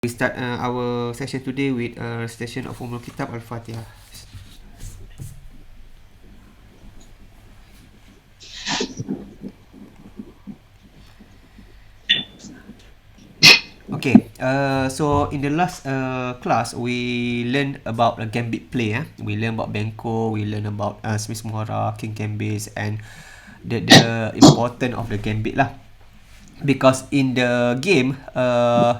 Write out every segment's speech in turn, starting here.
We start our session today with a recitation of Kitab Al-Fatihah. Okay, so in the last class, we learned about a gambit play. We learned about Benko, we learned about Smith Mohara, King Gambit, and the importance of the gambit lah. Because in the game,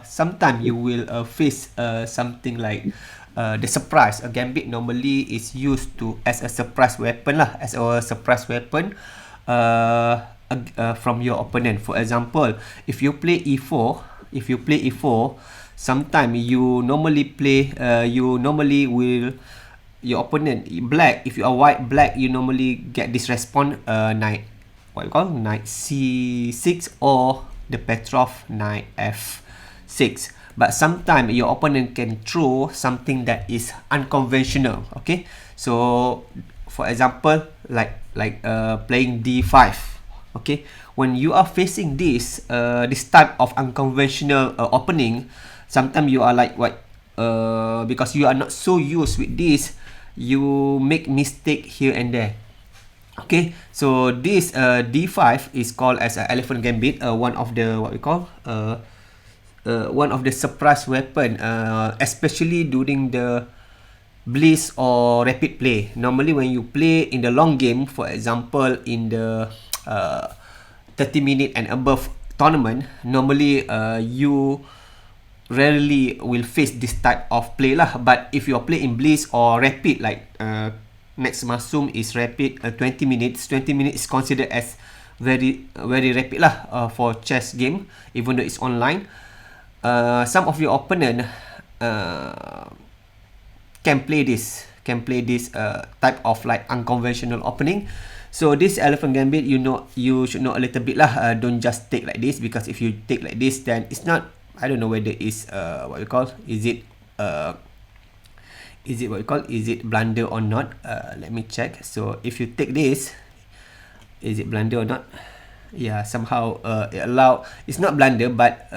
sometimes you will face something like the surprise. A gambit normally is used to as a surprise weapon lah, as a surprise weapon from your opponent. For example, if you play e4, sometimes you normally play, you normally will your opponent black. If you are black, you normally get this response knight. What you call knight c6 or the Petrov knight f6. But sometimes your opponent can throw something that is unconventional. Okay, so for example, like playing d5. Okay, when you are facing this type of unconventional opening, sometimes you are like what because you are not so used with this, you make mistake here and there. Okay, so this d5 is called as an elephant gambit, one of the what we call one of the surprise weapon, especially during the blitz or rapid play. Normally when you play in the long game, for example in the 30-minute and above tournament, normally you rarely will face this type of play lah. But if you are playing blitz or rapid, like next masum is rapid, 20 minutes is considered as very rapid lah for chess game, even though it's online. Some of your opponent can play this type of like unconventional opening. So this elephant gambit, you should know a little bit lah. Don't just take like this, because if you take like this, then it's not, I don't know whether it's what we call, is it blunder or not. Let me check. So if you take this, is it blunder or not? Yeah, somehow it's not blunder, but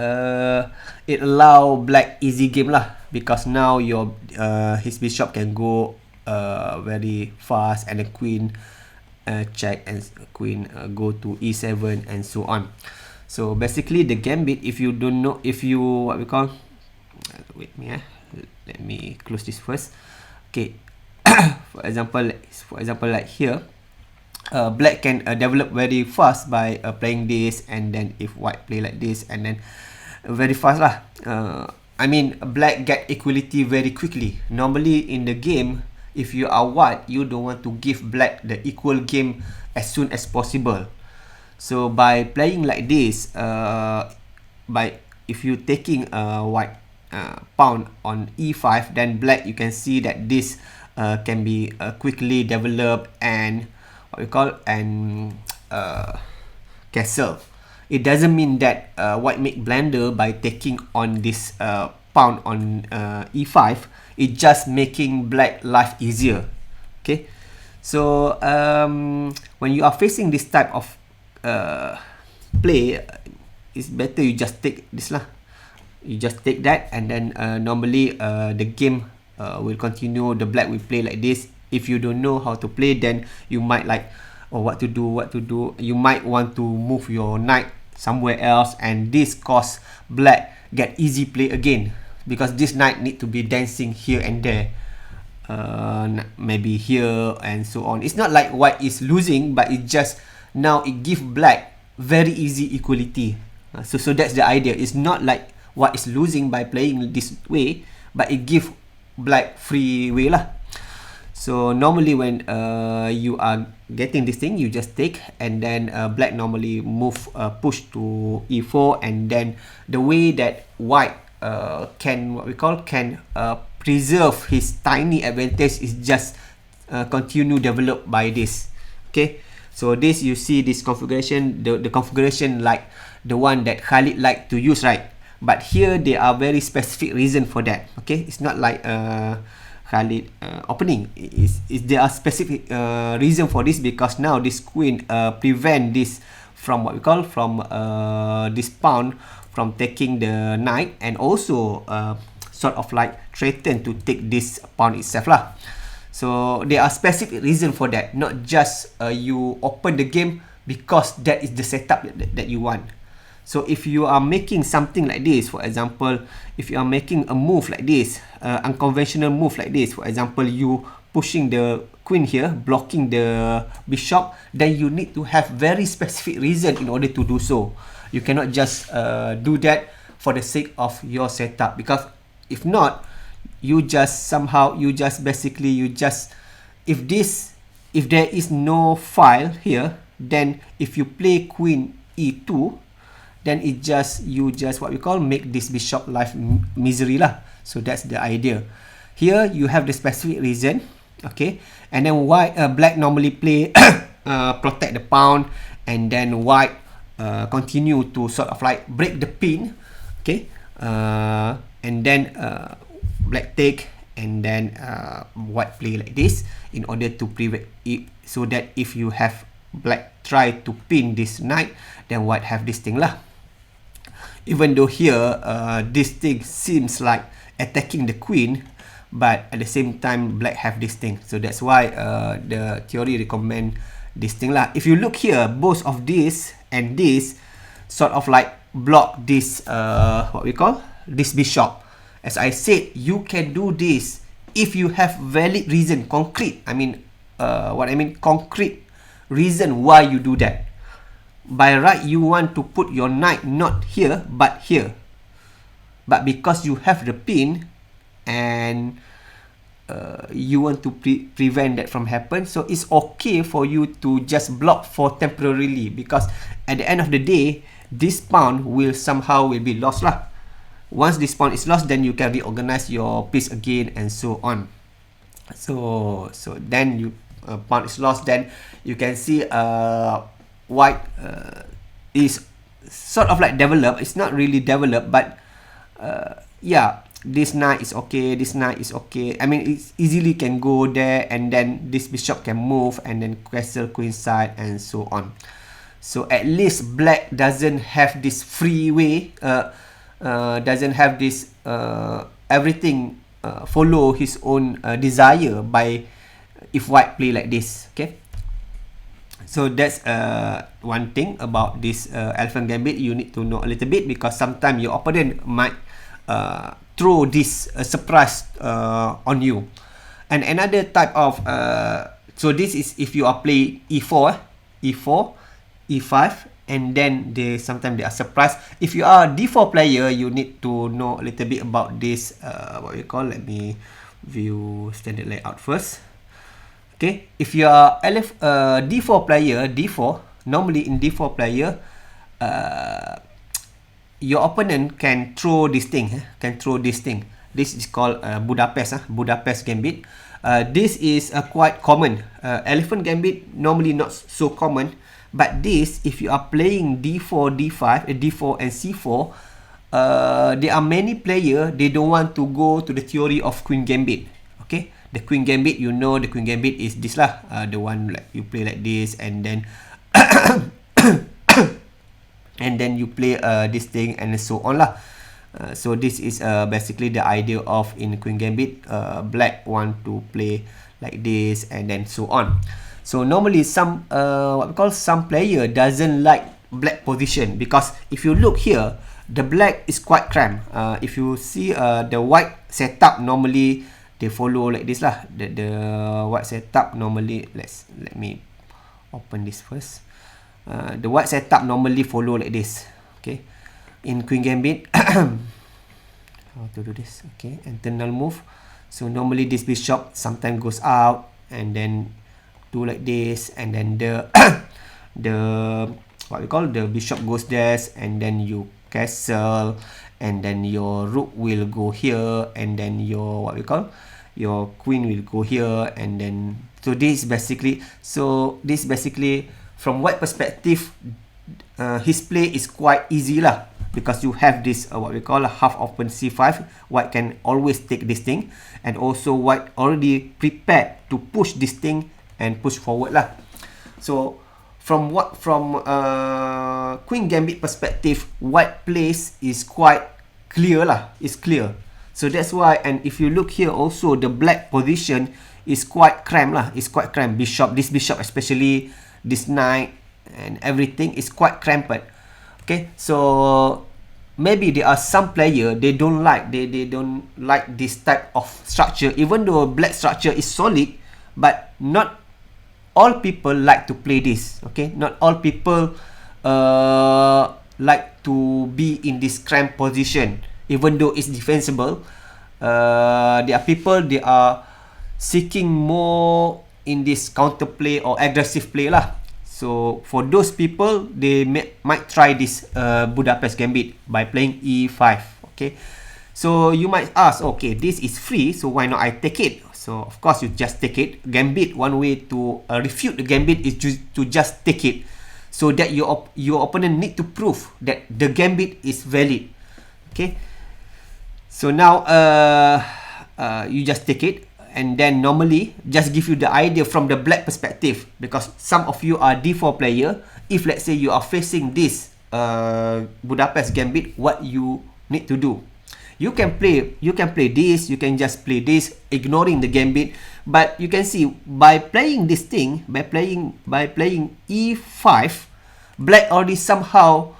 it allow black easy game lah, because now your his bishop can go very fast, and the queen check, and queen go to e7 and so on. So basically the gambit, if you don't know, if you what we call, wait me let me close this first. Okay, for example like here, black can develop very fast by playing this, and then if white play like this, and then very fast lah. I mean, black get equality very quickly. Normally in the game, if you are white, you don't want to give black the equal game as soon as possible. So by playing like this, if you taking white pawn on e5, then black, you can see that this can be quickly developed and what we call castle. It doesn't mean that white make blunder by taking on this pawn on e5. It just making black life easier. Okay, so when you are facing this type of play, it's better you just take this lah. You just take that, and then normally the game will continue. The black will play like this. If you don't know how to play, then you might like, what to do. You might want to move your knight somewhere else, and this cause black get easy play again, because this knight need to be dancing here and there, maybe here and so on. It's not like white is losing, but it just now it give black very easy equality. So that's the idea. It's not like white is losing by playing this way, but it give black free way lah. So normally when you are getting this thing, you just take, and then black normally push to e4, and then the way that white can preserve his tiny advantage is just continue develop by this. Okay, so this, you see this configuration, the configuration like the one that Khalid like to use, right? But here there are very specific reason for that. Okay, it's not like Khalid opening. There are specific reason for this, because now this queen prevent this from what we call, from this pawn from taking the knight, and also sort of like threaten to take this pawn itself lah. So there are specific reason for that, not just you open the game because that is the setup that you want. So if you are making something like this, for example, if you are making a move like this, unconventional move like this, for example, you pushing the queen here, blocking the bishop, then you need to have very specific reason in order to do so. You cannot just do that for the sake of your setup, because if not, you just somehow, you just basically, you just, if there is no file here, then if you play queen e2, then it just, you just what we call make this bishop life misery lah. So that's the idea. Here you have the specific reason, okay, and then white, black normally play protect the pawn, and then white continue to sort of like break the pin, okay, and then black take, and then white play like this in order to prevent it, so that if you have black try to pin this knight, then white have this thing lah. Even though here this thing seems like attacking the queen, but at the same time black have this thing. So that's why the theory recommend this thing lah. If you look here, both of this and this sort of like block this what we call this bishop. As I said, you can do this if you have valid reason, concrete. I mean, concrete reason why you do that. By right, you want to put your knight not here, but here. But because you have the pin, and you want to prevent that from happen, so it's okay for you to just block for temporarily, because at the end of the day, this pawn will somehow be lost lah. Once this pawn is lost, then you can reorganize your piece again, and so on. So then you pawn is lost, then you can see white is sort of like developed. It's not really developed, but yeah, this knight is okay, this knight is okay. I mean, it easily can go there, and then this bishop can move, and then castle queen side, and so on. So at least black doesn't have this free way, doesn't have this everything follow his own desire by if white play like this. Okay, so that's one thing about this elephant gambit you need to know a little bit, because sometimes your opponent might throw this surprise on you. And another type of so this is if you are playing e4, e5, and then sometimes they are surprised. If you are a d4 player, you need to know a little bit about this what we call, let me view standard layout first. Okay, if you are d4 player, normally in d4 player, your opponent can throw this thing, This is called Budapest Gambit. This is quite common. Elephant Gambit normally not so common, but this, if you are playing d4, d5, d4 and c4, there are many players, they don't want to go to the theory of Queen Gambit. Okay, the Queen Gambit, you know, the Queen Gambit is this lah, the one like you play like this, and then and then you play this thing, and so on lah. So this is basically the idea of in Queen Gambit. Black want to play like this, and then so on. So normally some some player doesn't like black position, because if you look here, the black is quite cramped. If you see the white setup, normally they follow like this lah. The white setup normally, let me open this first. The white setup normally follow like this. Okay, in Queen Gambit, how to do this? Okay, internal move. So normally this bishop sometimes goes out, and then do like this, and then the what we call the bishop goes there, and then you castle, and then your rook will go here, and then your what we call your queen will go here, and then so this basically from white perspective, his play is quite easy lah, because you have this what we call a half open c5. White can always take this thing, and also white already prepared to push this thing and push forward lah. So Queen Gambit perspective, white place is quite clear lah. It's clear. So that's why, and if you look here also, the black position is quite cramped lah. It's quite cramped. This bishop especially, this knight and everything is quite cramped. Okay, so maybe there are some player they don't like this type of structure, even though black structure is solid, but not all people like to play this. Okay, not all people like to be in this cramped position, even though it's defensible. There are people, they are seeking more in this counter play or aggressive play lah. So for those people, they might try this Budapest Gambit by playing e5. Okay, so you might ask, okay, this is free, so why not I take it? So of course you just take it. Gambit, one way to refute the Gambit is to just take it, so that your opponent need to prove that the Gambit is valid. Okay, so now you just take it, and then normally just give you the idea from the black perspective, because some of you are d4 player. If let's say you are facing this Budapest Gambit, what you need to do? You can play this, you can just play this, ignoring the Gambit. But you can see by playing this thing, by playing e5, black already somehow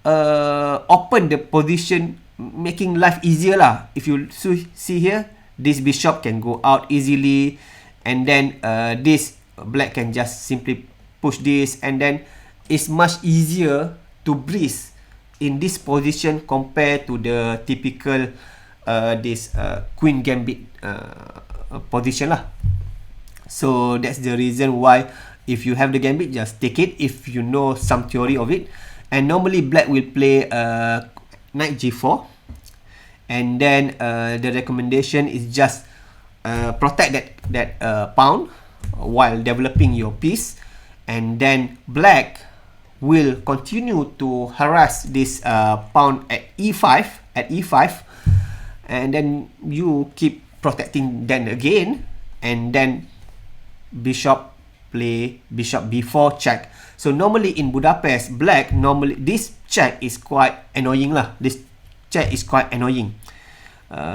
open the position, making life easier lah. If you see here, this bishop can go out easily, and then this black can just simply push this, and then it's much easier to breeze in this position compared to the typical this Queen Gambit position lah. So that's the reason why, if you have the Gambit, just take it if you know some theory of it. And normally black will play knight g4, and then the recommendation is just protect that pawn while developing your piece, and then black will continue to harass this pawn at e5, and then you keep protecting then again, and then bishop play bishop b4 check. So normally in Budapest, black, normally this check is quite annoying lah. This check is quite annoying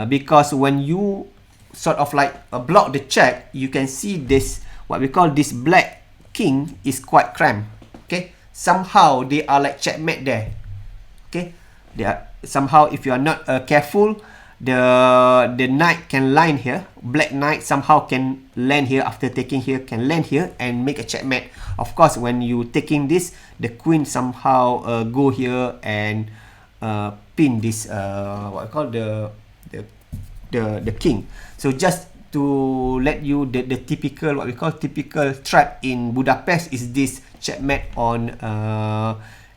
because when you sort of like block the check, you can see this, what we call this black king is quite cramped. Okay, somehow they are like checkmate there. Okay, they are somehow, if you are not careful, the knight can land here. Black knight somehow can land here, after taking here can land here and make a checkmate. Of course, when you taking this, the queen somehow go here and pin this what I call the king. So just to let you, the typical, what we call typical trap in Budapest is this checkmate on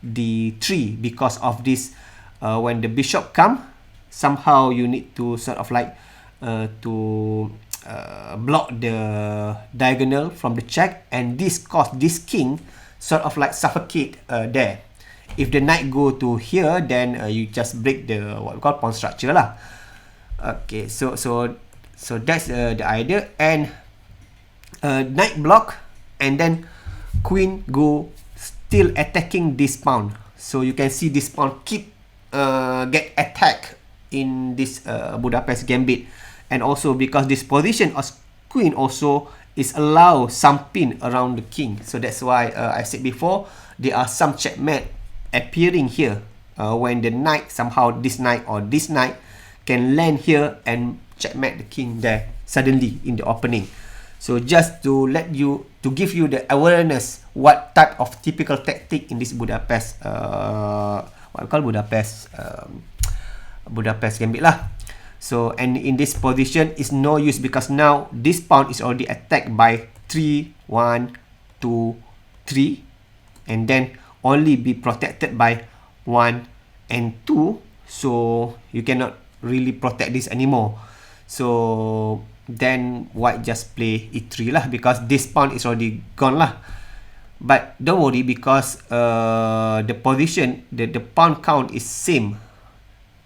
d3, because of this when the bishop come, somehow you need to sort of like to block the diagonal from the check, and this cause this king sort of like suffocate there. If the knight go to here, then you just break the what we call pawn structure lah. Okay, so that's the idea. And knight block, and then queen go still attacking this pawn. So you can see this pawn keep get attacked in this Budapest Gambit. And also because this position of queen also is allow some pin around the king. So that's why I said before, there are some checkmate appearing here when the knight, somehow this knight or this knight can land here and checkmate the king there suddenly in the opening. So just to let you, to give you the awareness what type of typical tactic in this Budapest what I call Budapest Gambit lah. So, and in this position is no use, because now this pawn is already attacked by 3, 1, 2, 3, and then only be protected by 1 and 2. So you cannot really protect this anymore. So then white just play e3 lah, because this pawn is already gone lah. But don't worry, because the position, the pawn count is same.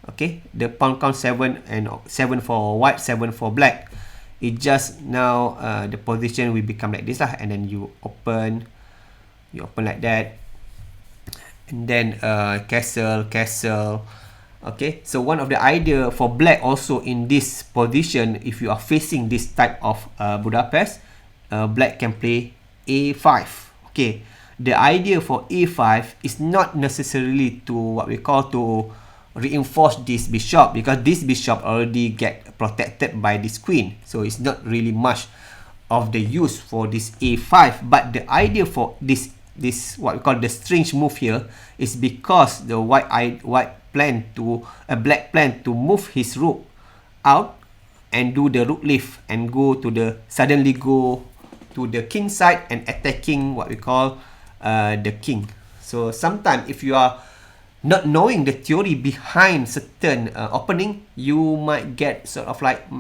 Okay, the pawn count 7, and 7 for white, 7 for black. It just now the position will become like this lah, and then you open You open like that, and then castle. Okay, so one of the idea for black also in this position, if you are facing this type of Budapest, black can play a5. Okay, the idea for a5 is not necessarily to what we call to reinforce this bishop, because this bishop already get protected by this queen, so it's not really much of the use for this a5. But the idea for this what we call the strange move here is because the black plan to move his rook out and do the rook lift and suddenly go to the king side and attacking what we call the king. So sometimes if you are not knowing the theory behind certain opening, you might get surprised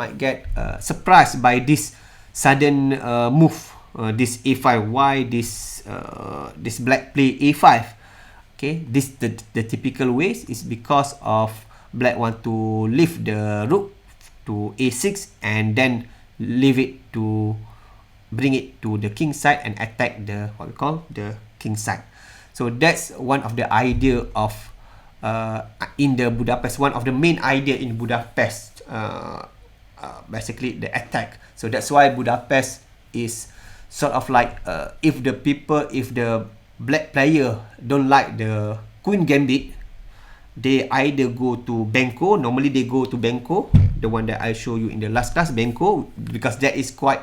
by this sudden move, this a5. Why this black play a5? Okay, this the typical ways is because of black want to lift the rook to a6 and then leave it to bring it to the king side and attack the what we call the king side. So that's one of the idea of in the Budapest, one of the main idea in Budapest, basically the attack. So that's why Budapest is sort of like if the black player don't like the queen gambit, they either go to Benko. Normally they go to Benko, the one that I show you in the last class, Benko, because that is quite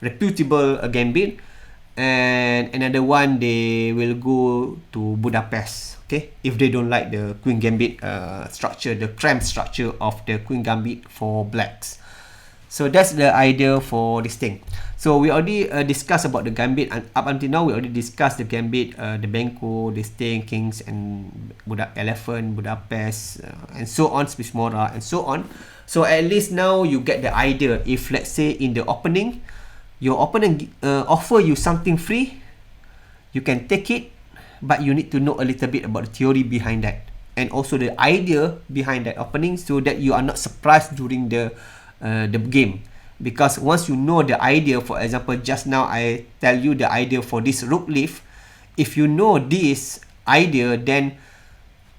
reputable gambit. And another one, they will go to Budapest. Okay, if they don't like the queen gambit structure, the cramped structure of the queen gambit for blacks. So that's the idea for this thing. So we already discussed about the gambit, and up until now we already discussed the gambit, the Benko, the staying kings, and elephant, Budapest, and so on, Spismora, and so on. So at least now you get the idea. If let's say in the opening, your opponent offer you something free, you can take it, but you need to know a little bit about the theory behind that, and also the idea behind that opening, so that you are not surprised during the game. Because once you know the idea, for example, just now I tell you the idea for this rook lift. If you know this idea, then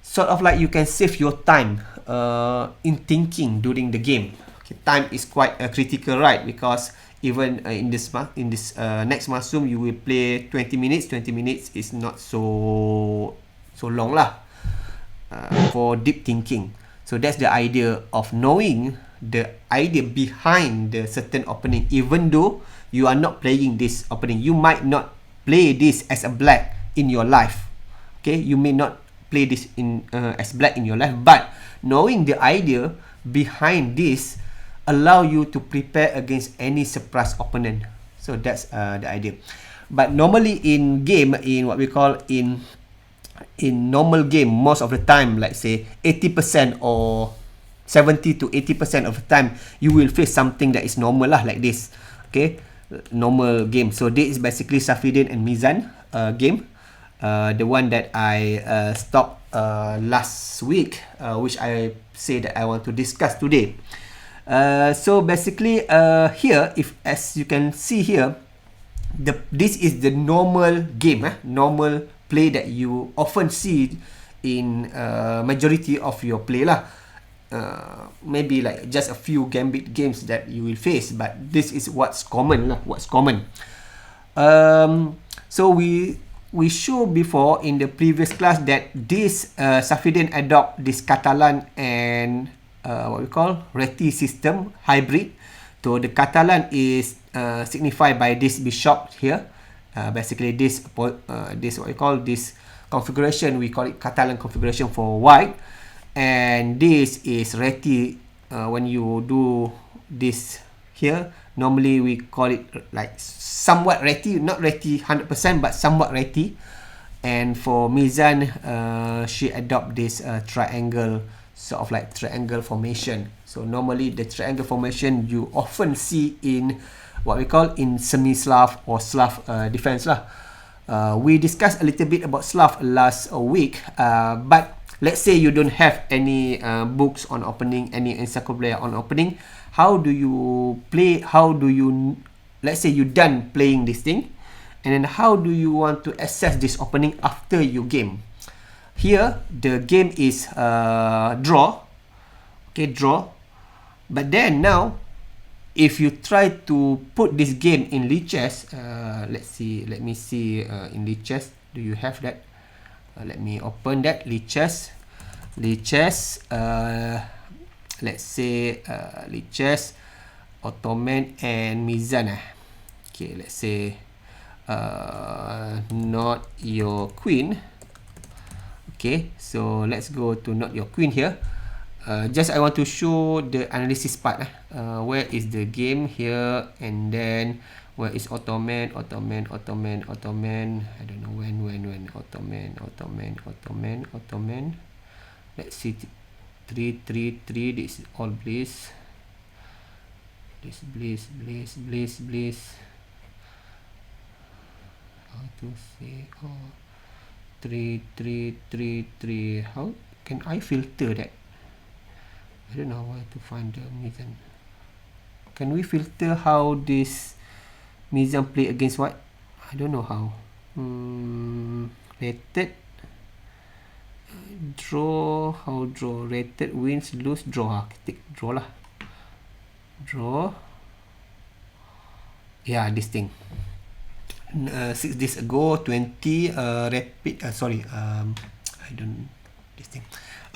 sort of like you can save your time in thinking during the game. Okay, time is quite critical, right? Because even in this next Masum, you will play 20 minutes. 20 minutes is not so long lah for deep thinking. So that's the idea of knowing the idea behind the certain opening. Even though you are not playing this opening, you might not play this as a black in your life. Okay, you may not play this in as black in your life, but knowing the idea behind this allow you to prepare against any surprise opponent. So that's the idea. But normally in game, in what we call in normal game, most of the time, like say 80% or 70 to 80% of the time, you will face something that is normal lah, like this. Okay, normal game. So this is basically Safiddin and Mizan game, the one that I stopped last week, which I say that I want to discuss today. So basically here, if as you can see here, this is the normal game, normal play that you often see in majority of your play lah. Maybe like just a few gambit games that you will face, but this is what's common lah. So we showed before in the previous class that this Safiddin adopt this Catalan and what we call Reti system hybrid. So the Catalan is signified by this bishop here. Basically this what we call this configuration, we call it Catalan configuration for white. And this is Reti. When you do this here, normally we call it like somewhat Reti, not Reti 100%, but somewhat Reti. And for Mizan, she adopt this triangle, sort of like triangle formation. So normally the triangle formation you often see in what we call in Semi-Slav or Slav defense lah. We discussed a little bit about Slav last week, but let's say you don't have any books on opening, any encyclopedia on opening. How do you play? Let's say you done playing this thing, And then how do you want to assess this opening after you game? Here, the game is draw. Okay, draw. But then now, if you try to put this game in lichess, let's see, let me see in lichess, do you have that? Let me open that, lichess. Lichess, let's say lichess, Ottoman and Mizan. Okay, let's say not your queen. Okay, so let's go to not your queen here. Just I want to show the analysis part. Where is the game here, and then where is Ottoman. I don't know when. Ottoman. Let's see, 3. This is all bliss. This bliss. How to say? Oh, 3. How can I filter that? I don't know where to find the Mizan. Can we filter how this Mizan play against what? I don't know how. Rated. Draw. How draw? Rated, wins, lose, draw. Take draw lah. Draw. Yeah, this thing. 6 days ago, 20 rapid. Sorry. I don't. This thing.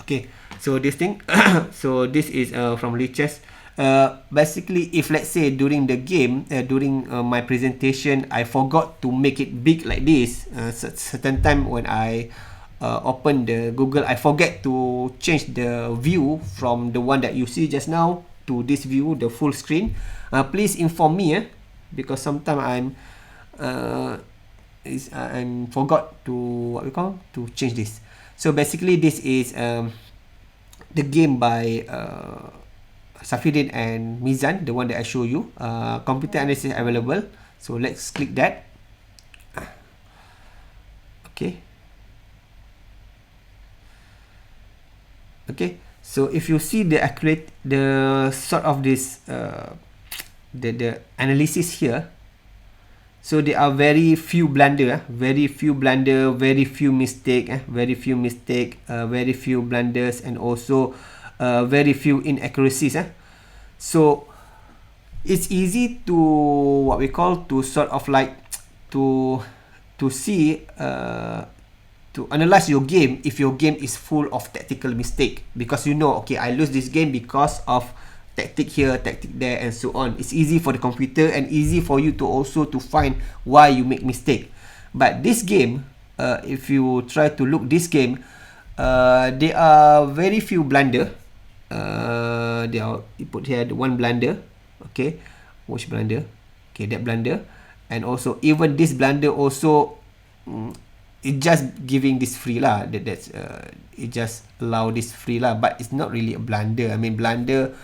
Okay. So this thing. So this is from lichess. Basically, if let's say during the game, during my presentation, I forgot to make it big like this. Certain time when I open the Google, I forget to change the view from the one that you see just now to this view, the full screen. Please inform me, because sometimes I'm forgot to to change this. So basically, this is the game by Safiddin and Mizan, the one that I show you. Computer analysis available. So let's click that. Okay. Okay. So if you see the accurate, the sort of this the analysis here. So there are very few blunder, very few mistake, very few blunders, and also very few inaccuracies. So it's easy to what we call to sort of like to see to analyze your game if your game is full of tactical mistake, because you know, okay, I lose this game because of tactic here, tactic there, and so on. It's easy for the computer and easy for you to also to find why you make mistake. But this game, if you try to look this game, there are very few blunder. They are, you put here the one blunder. Okay, which blunder? Okay, that blunder, and also even this blunder also, it just giving this free lah. That's it just allow this free lah, but it's not really a blunder. I mean, blunder.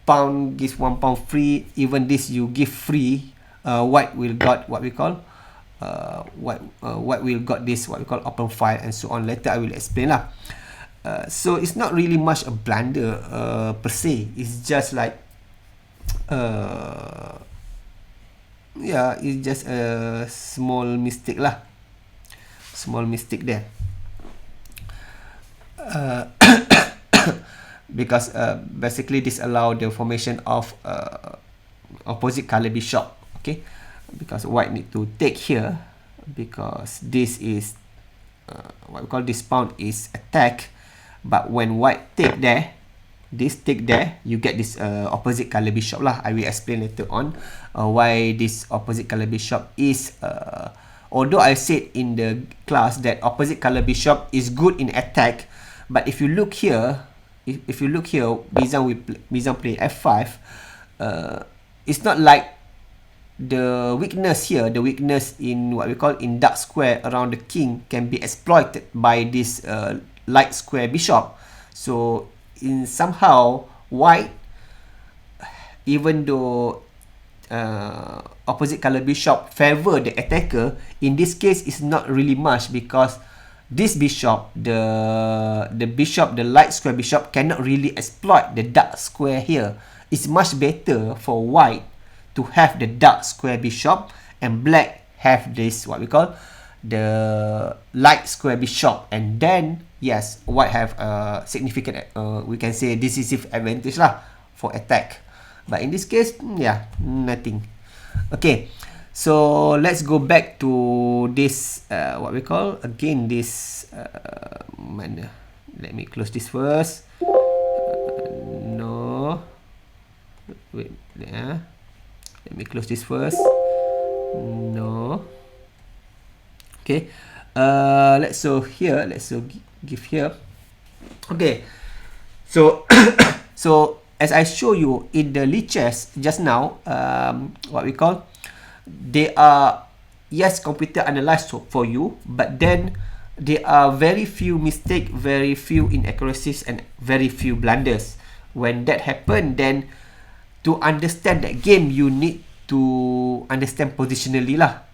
Pound gives £1 free. Even this you give free. White will got what we call what will got this what we call open file, and so on. Later I will explain lah. So it's not really much a blunder per se. It's just like yeah, it's just a small mistake lah. Small mistake there. Because basically this allow the formation of opposite color bishop. Okay, because white need to take here, because this is what we call this pawn is attack, but when white take there, this take there, you get this opposite color bishop lah. I will explain later on why this opposite color bishop is although I said in the class that opposite color bishop is good in attack, but if you look here, if you look here, Mizan play f5. It's not like the weakness here, the weakness in what we call in dark square around the king can be exploited by this light square bishop. So in somehow white, even though opposite color bishop favor the attacker, in this case it's not really much, because this bishop, the bishop, the light square bishop cannot really exploit the dark square here. It's much better for white to have the dark square bishop and black have this what we call the light square bishop, and then yes, white have a significant we can say decisive advantage lah for attack. But in this case, yeah, nothing. Okay, so let's go back to this what we call again this mana, let me close this first. No, wait, yeah, let me close this first. No. Okay, let's so here, let's so give here. Okay, so so as I show you in the lichess just now, what we call, they are, yes, computer analyzed for you, but then there are very few mistake, very few inaccuracies, and very few blunders. When that happen, then to understand that game, you need to understand positionally lah.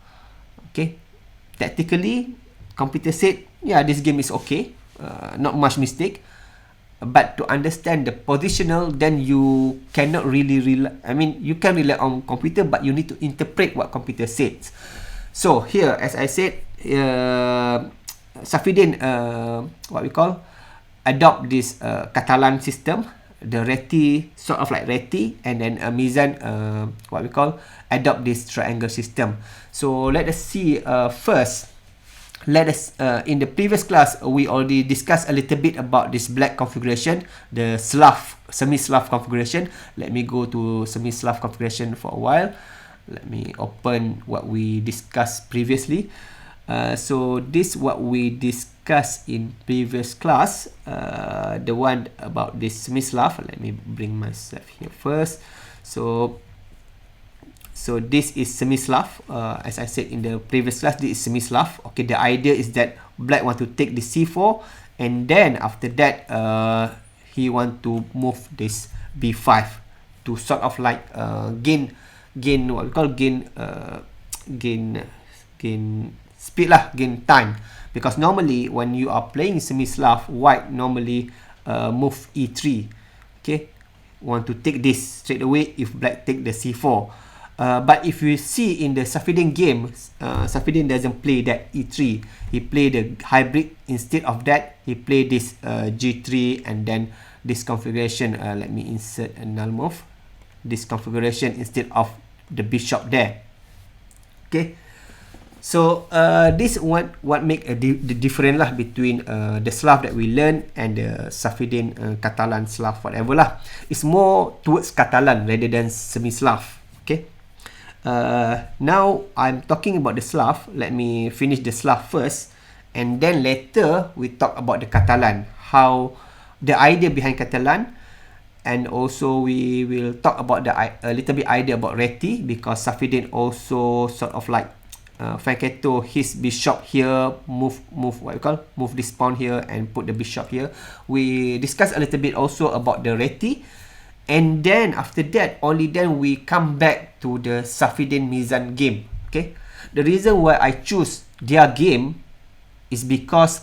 Okay, tactically, computer said, yeah, this game is okay, not much mistake. But to understand the positional, then you cannot really rely, I mean, you can rely on computer, but you need to interpret what computer says. So here, as I said, Safiddin, what we call, adopt this Catalan system, the Reti, sort of like Reti, and then Mizan, what we call, adopt this triangle system. So let us see first. Let us, in the previous class, we already discussed a little bit about this black configuration, the Slav, Semi-Slav configuration. Let me go to Semi-Slav configuration for a while. Let me open what we discussed previously. So this what we discussed in previous class, the one about this Semi-Slav. Let me bring myself here first. So this is Semi-Slav. As I said in the previous class, this is Semi-Slav. Okay, the idea is that black want to take the c4, and then after that, he want to move this b5 to sort of like gain what we call gain speed lah, gain time. Because normally when you are playing Semi-Slav, white normally move e3. Okay, want to take this straight away if black take the c4. But if you see in the Safiddin game, Safiddin doesn't play that e3. He play the hybrid. Instead of that, he play this g3, and then this configuration. Let me insert a null move. This configuration instead of the bishop there. Okay. So this what make the difference lah between the Slav that we learn and the Safiddin Catalan Slav, whatever lah. It's more towards Catalan rather than Semi-Slav. Okay. Now I'm talking about the Slav. Let me finish the Slav first, and then later we talk about the Catalan, how the idea behind Catalan, and also we will talk about a little bit idea about Reti, because Safiddin also sort of like Fanketo his bishop here, move what you call, move this pawn here and put the bishop here. We discuss a little bit also about the Reti. And then after that, only then we come back to the Safiddin Mizan game. Okay, the reason why I choose their game is because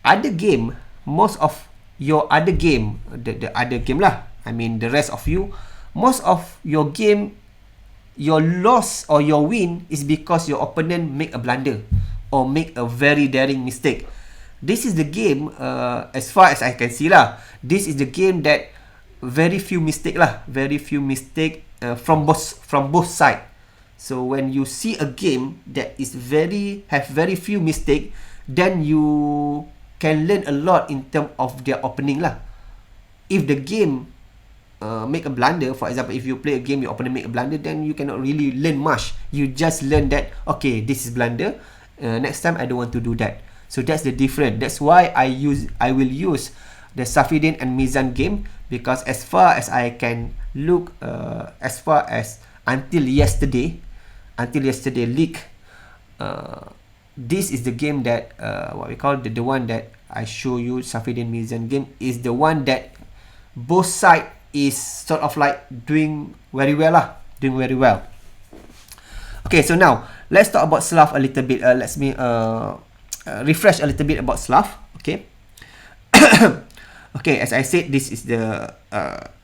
other game, most of your other game, the other game lah, I mean the rest of you, most of your game, your loss or your win is because your opponent make a blunder or make a very daring mistake. This is the game, as far as I can see lah, this is the game that very few mistake lah, very few mistake from both side. So when you see a game that is have very few mistake, then you can learn a lot in terms of their opening lah. If the game make a blunder, for example, if you play a game, your opponent make a blunder, then you cannot really learn much. You just learn that, okay, this is blunder, next time I don't want to do that. So that's the difference. That's why I will use the Safiddin and Mizan game, because as far as I can look, as far as until yesterday leak, this is the game that what we call the one that I show you, Safiddin Mizan game, is the one that both side is sort of like doing very well lah, doing very well. Okay, so now let's talk about Slav a little bit. Let me refresh a little bit about Slav. Okay. Okay, as I said, this is the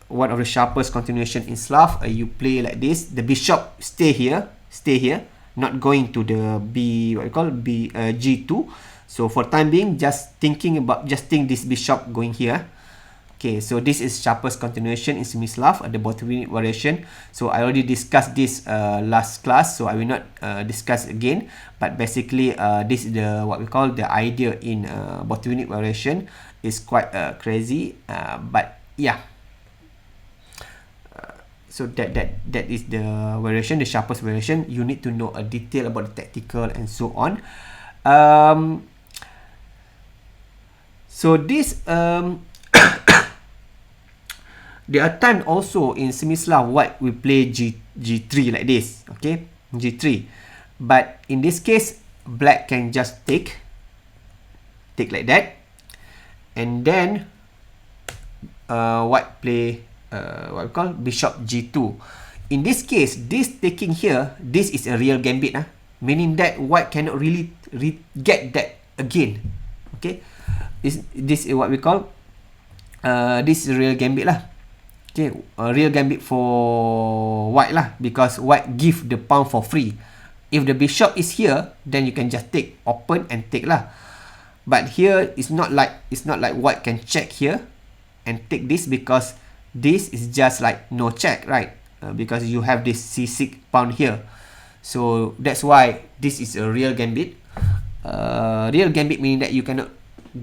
one of the sharpest continuation in Slav. You play like this. The bishop stay here. not going to the b, what we call b, g2. So for time being, just think this bishop going here. Okay, so this is sharpest continuation in Semi-Slav, the bottom unit variation. So I already discussed this last class, so I will not discuss again. But basically, this is the what we call the idea in bottom unit variation. Is quite crazy, but yeah. So that is the variation, the sharpest variation. You need to know a detail about the tactical and so on. So this there are times also in Semi-Slav white we play G3 like this, okay, G3. But in this case, black can just take like that, and then white play what we call bishop G2. In this case, this taking here, this is a real gambit, meaning that white cannot really get that again. Okay, this is what we call this is real gambit lah. Okay, a real gambit for white lah, because white give the pawn for free. If the bishop is here, then you can just take, open and take lah. But here it's not like white can check here and take this, because this is just like no check, right? Because you have this c6 pawn here. So that's why this is a real gambit. Real gambit meaning that you cannot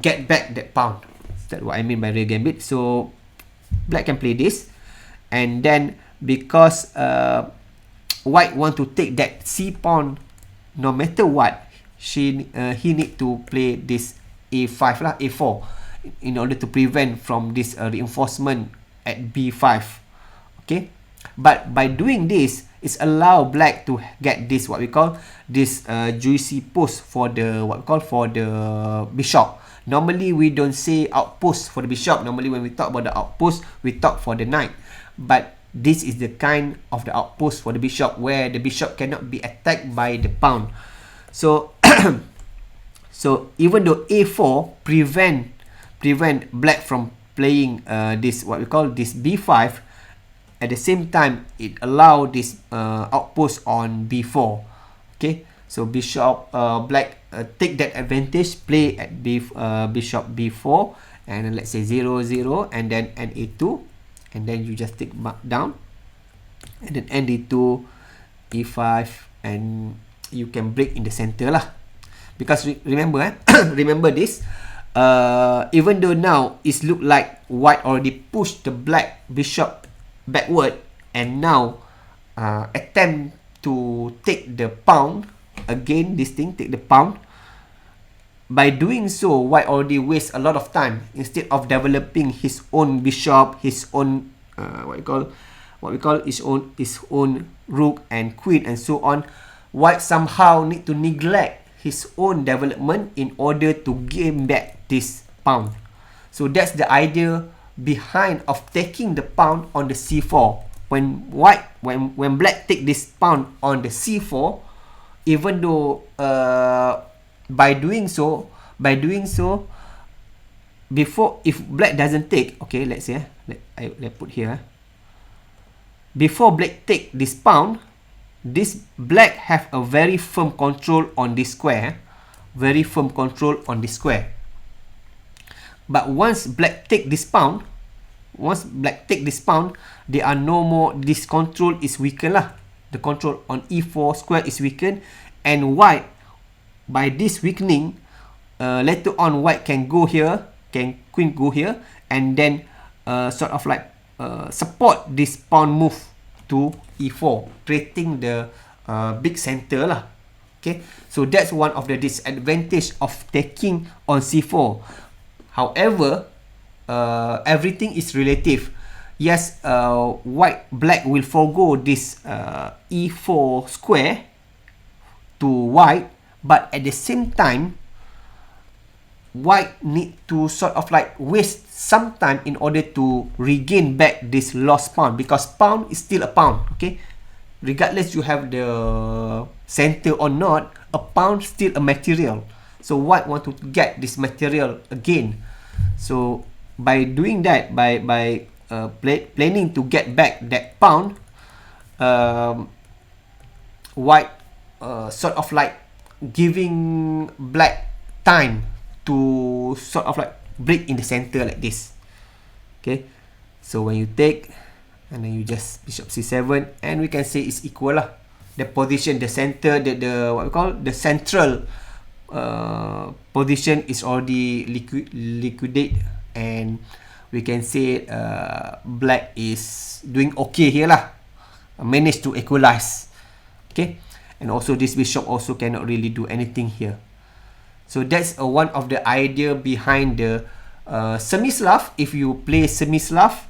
get back that pawn. That's what I mean by real gambit. So black can play this, and then because white want to take that c pawn no matter what, he need to play this a5 lah, a4, in order to prevent from this reinforcement at b5. Okay, but by doing this, it's allow black to get this what we call this juicy post for the bishop. Normally we don't say outpost for the bishop. Normally when we talk about the outpost, we talk for the knight. But this is the kind of the outpost for the bishop, where the bishop cannot be attacked by the pawn. So so even though a4 prevent black from playing this what we call this b5, at the same time it allow this outpost on b4. Okay, so bishop black take that advantage, play at bishop b4, and then let's say 0 0, and then na2, and then you just take back down, and then nd2, e5, and you can break in the center lah. Because remember remember this, even though now it look like white already pushed the black bishop backward, and now attempt to take the pawn again, this thing, take the pawn. By doing so, white already waste a lot of time. Instead of developing his own bishop, his own what we call his own rook and queen and so on, white somehow need to neglect his own development in order to gain back this pawn. So that's the idea behind of taking the pawn on the c4. When black take this pawn on the c4, even though by doing so, before, if black doesn't take, okay, let's say let's put here, before black take this pawn, this black have a very firm control on this square, very firm control on this square. But once black take this pawn, there are no more, this control is weakened lah. The control on e4 square is weakened, and white, by this weakening, later on white can go here, can queen go here, and then sort of like support this pawn move to e4, creating the big center lah. Okay, so that's one of the disadvantage of taking on c4. However, everything is relative. Yes, black will forgo this e4 square to white, but at the same time, white need to sort of like waste some time in order to regain back this lost pawn, because pawn is still a pawn. Okay, regardless you have the center or not, a pawn still a material. So white want to get this material again. So by doing that, by planning to get back that pawn, white sort of like giving black time to sort of like break in the center like this. Okay, so when you take and then you just bishop c7, and we can say it's equal lah. The position, the center, the what we call the central position is already liquidate, and we can say black is doing okay here lah, managed to equalize. Okay, and also this bishop also cannot really do anything here. So that's one of the idea behind the Semi-Slav. If you play Semi-Slav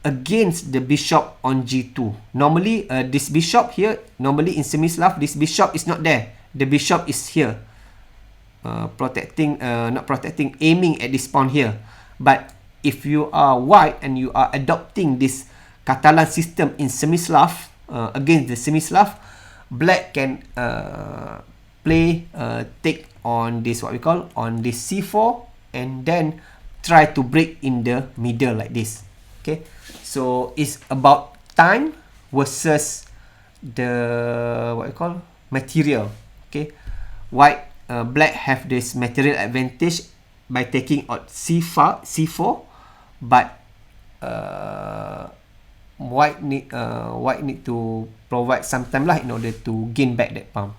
against the bishop on g2, normally this bishop here, normally in Semi-Slav this bishop is not there, the bishop is here, aiming at this pawn here. But if you are white and you are adopting this Catalan system in Semi-Slav against the Semi-Slav, black can take on this, what we call, on this c4, and then try to break in the middle like this. Okay, so it's about time versus the what we call material. Okay, black have this material advantage by taking out c4, but white need to provide some time lah in order to gain back that pawn.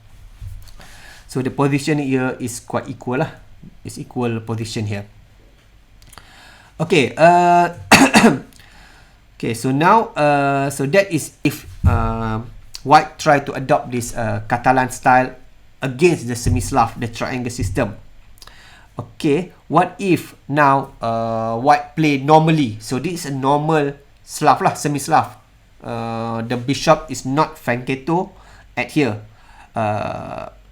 So the position here is quite equal lah. It's equal position here. Okay. Okay. So now, so that is if white try to adopt this Catalan style against the Semi-Slav, the triangle system. Okay. What if now white play normally? So this is a normal Slav lah, Semi-Slav. The bishop is not Fanketo at here.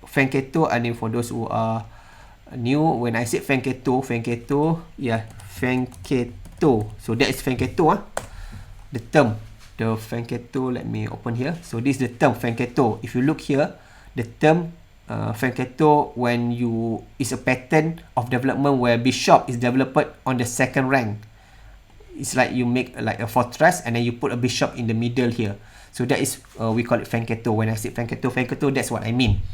Fanketo, and then for those who are new, when I say Fanketo, yeah, Fanketo. So that is Fanketo, the term, the Fanketo. Let me open here. So this is the term Fanketo. If you look here, the term Fanketo, when you is a pattern of development where bishop is developed on the second rank. It's like you make like a fortress and then you put a bishop in the middle here. So that is we call it Fanketo. When I say Fanketo, that's what I mean.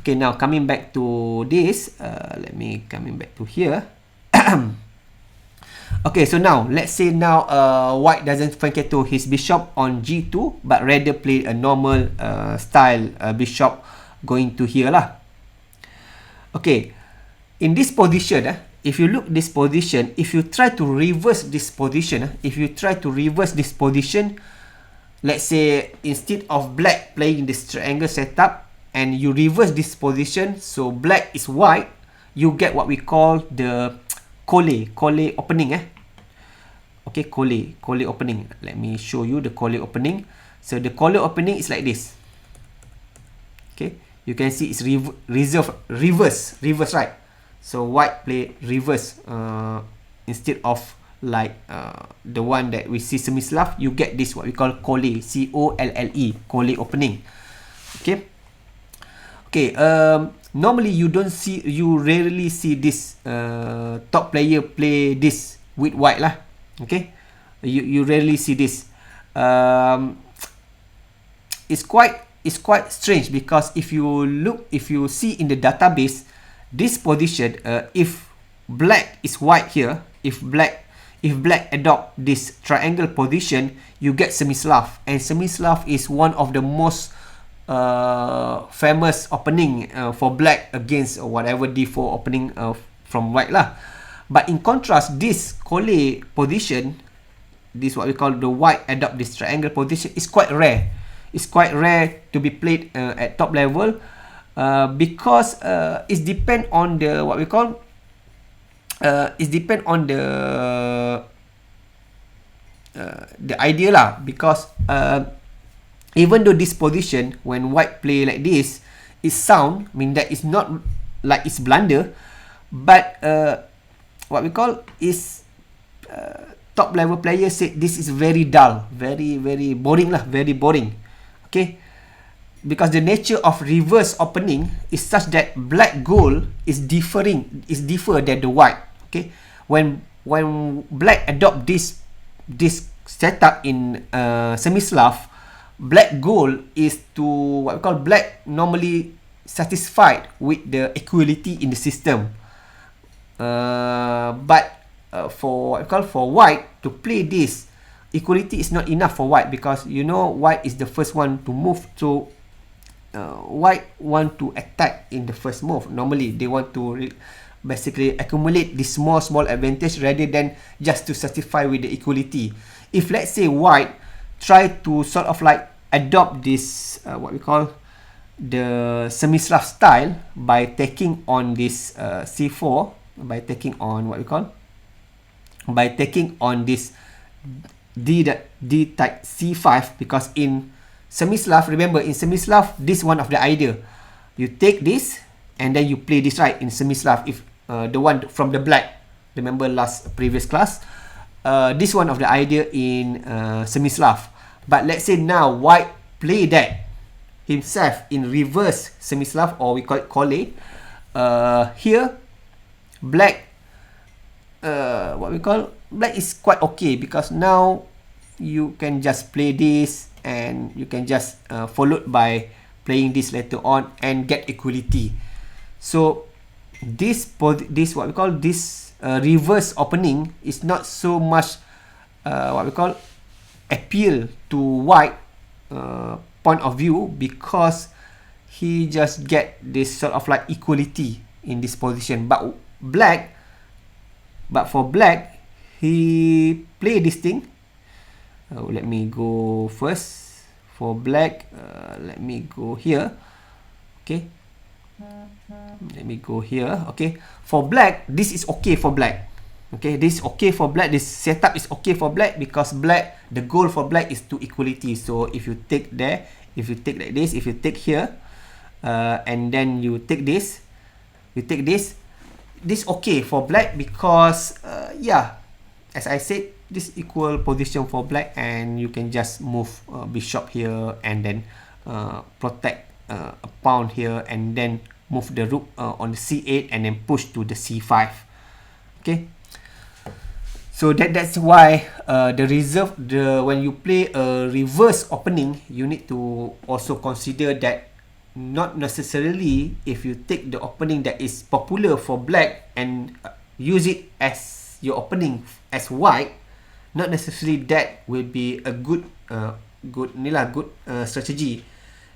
Okay, now coming back to this, let me coming back to here. Okay, so now let's say now white doesn't Fanketo his bishop on g2, but rather play a normal style bishop going to here lah. Okay, in this position, if you look this position, if you try to reverse this position, let's say instead of black playing this triangle setup, and you reverse this position, so black is white, you get what we call the Colle opening. Okay, Colle opening. Let me show you the Colle opening. So the Colle opening is like this. Okay, you can see it's reverse, right? So white play reverse instead of like the one that we see Semi-Slav. You get this what we call Colle, Colle, Colle opening. Okay. Okay, normally you rarely see this top player play this with white lah. Okay, you rarely see this. It's quite strange, because if you see in the database this position, if black is white here, if black adopt this triangle position, you get Semi-Slav, and Semi-Slav is one of the most famous opening for black against whatever d4 opening from white lah. But in contrast, this Colle position, this what we call the white adopt this triangle position, is quite rare. It's quite rare to be played at top level because it depend on the what we call the idea lah, because even though this position, when white play like this, is sound, I mean that is not like it's blunder, but what we call is top level players say this is very dull, very boring lah, very boring. Okay, because the nature of reverse opening is such that black goal is differ than the white. Okay, when black adopt this setup in Semi-Slav, black goal is to what we call black normally satisfied with the equality in the system. But for what we call for white to play this, equality is not enough for white, because you know white is the first one to move. So white want to attack in the first move. Normally they want to basically accumulate this small advantage rather than just to satisfy with the equality. If let's say white try to sort of like adopt this what we call the Semi-Slav style by taking on this c4, by taking on what we call by taking on this d type c5, because in Semi-Slav, remember in Semi-Slav, this one of the idea, you take this and then you play this, right? In Semi-Slav, if the one from the black, remember last previous class, this one of the idea in Semi-Slav. But let's say now white play that himself in reverse Semi-Slav, or we call it Colle. Here black, what we call black is quite okay, because now you can just play this and you can just followed by playing this later on and get equality. So this what we call this reverse opening is not so much what we call appeal to white point of view, because he just get this sort of like equality in this position. But for black, he play this thing. Let me go first for black. Let me go here. Okay, let me go here. Okay, for black, this is okay for black. Okay, this is okay for black. This setup is okay for black, because black, the goal for black is to equality. So if you take there, if you take like this, if you take here, and then you take this, this okay for black, because yeah, as I said, this equal position for black, and you can just move bishop here and then protect a pawn here, and then move the rook on the c8 and then push to the c5. Okay. So that's why when you play a reverse opening, you need to also consider that not necessarily if you take the opening that is popular for black and use it as your opening as white, not necessarily that will be a good strategy,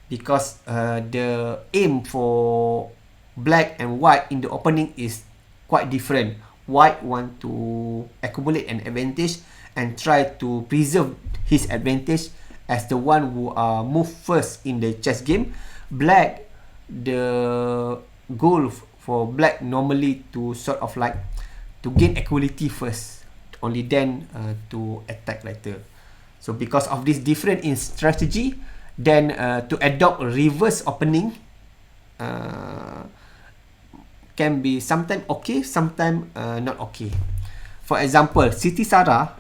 because the aim for black and white in the opening is quite different. White want to accumulate an advantage and try to preserve his advantage as the one who move first in the chess game. Black, the goal for black normally to sort of like to gain equality first, only then to attack later. So because of this different in strategy, then to adopt a reverse opening can be sometimes okay, sometimes not okay. For example, Siti Sarah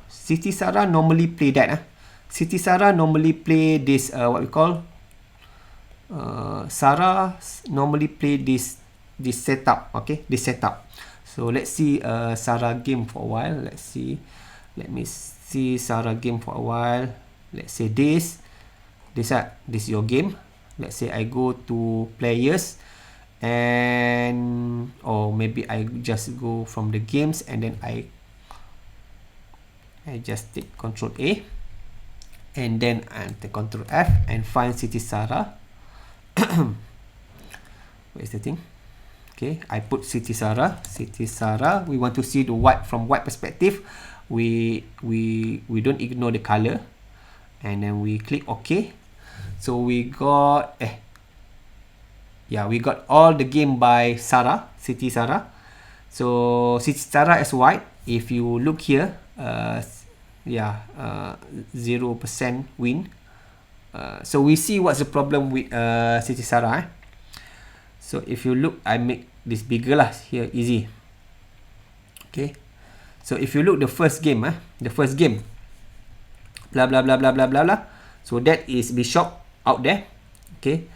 normally play that. Siti Sarah normally play this what we call Sarah normally play this setup. Okay, this setup. So let's see Sarah game for a while. Let me see Sarah game for a while. Let's say this is your game. Let's say I go to players, and or maybe I just go from the games, and then I just take Control A, and then I take Control F and find Siti Sarah. Where's the thing? Okay, I put Siti Sarah. We want to see the white from white perspective. We don't ignore the color, and then we click OK. So we got we got all the game by Siti Sarah. So Siti Sarah is white. If you look here, 0% win. So we see what's the problem with Siti Sarah. So if you look, I make this bigger lah here, easy. Okay. So if you look the first game, blah blah blah blah blah blah blah. So that is bishop out there. Okay.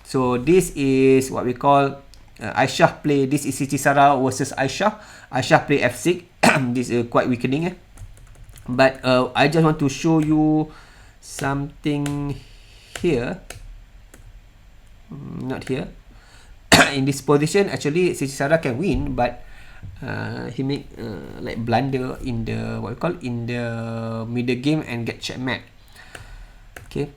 So this is what we call Aisyah play. This is Siti Sarah versus Aisyah. Aisyah play f6. This is quite weakening. But I just want to show you something here, not here. In this position, actually Sara can win, but he make like blunder in the what we call in the middle game and get checkmate. Okay.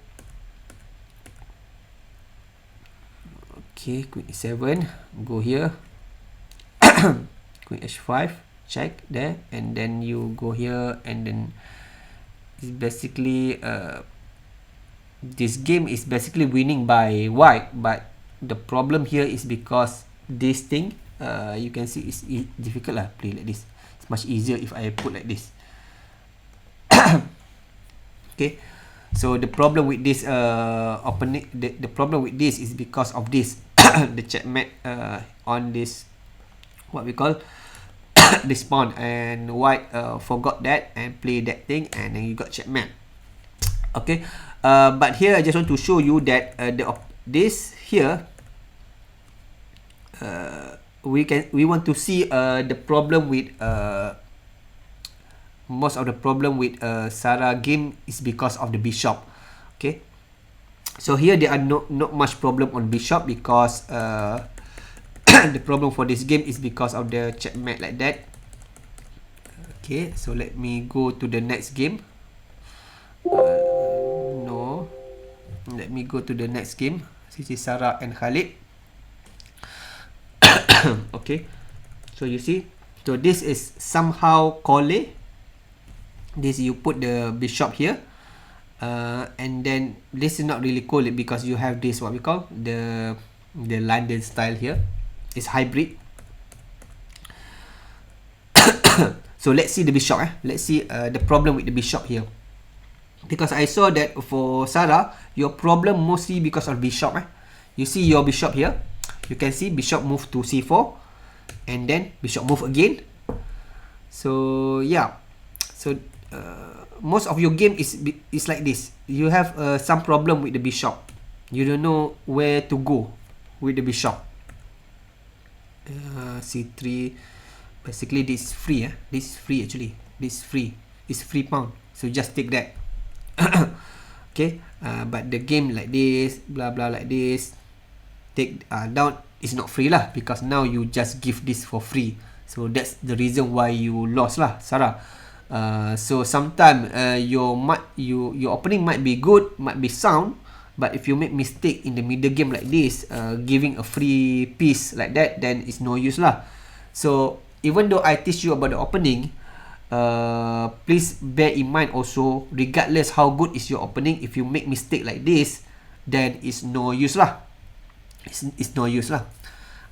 Okay, queen e7, go here. Queen h5, check there, and then you go here, and then it's basically this game is basically winning by white, but the problem here is because this thing you can see it's difficult lah, play like this. It's much easier if I put like this. Okay, so the problem with this opening, the problem with this is because of this the checkmate on this what we call this pawn, and white forgot that and play that thing, and then you got checkmate. Okay, but here I just want to show you that this here we want to see the problem with most of the problem with Sara game is because of the bishop. Okay, so here there are not much problem on bishop because the problem for this game is because of the checkmate like that. Okay, so let me go to the next game. No, let me go to the next game. This is Sara and Khalid. Okay, so you see, so this is somehow Colle. This you put the bishop here, and then this is not really Colle because you have this what we call the London style here. It's hybrid. So let's see the bishop. Let's see the problem with the bishop here, because I saw that for Sara your problem mostly because of bishop. You see your bishop here. You can see bishop move to c4, and then bishop move again. So yeah, so most of your game is like this. You have some problem with the bishop. You don't know where to go with the bishop. C3. Basically, this is free. This is free actually. This is free. It's free pawn. So just take that. Okay. But the game like this, blah blah like this. Take down is not free lah, because now you just give this for free. So that's the reason why you lost lah, Sara. So sometimes your opening might be good, might be sound, but if you make mistake in the middle game like this, giving a free piece like that, then it's no use lah. So even though I teach you about the opening, please bear in mind also, regardless how good is your opening, if you make mistake like this, then it's no use lah. It's no use lah.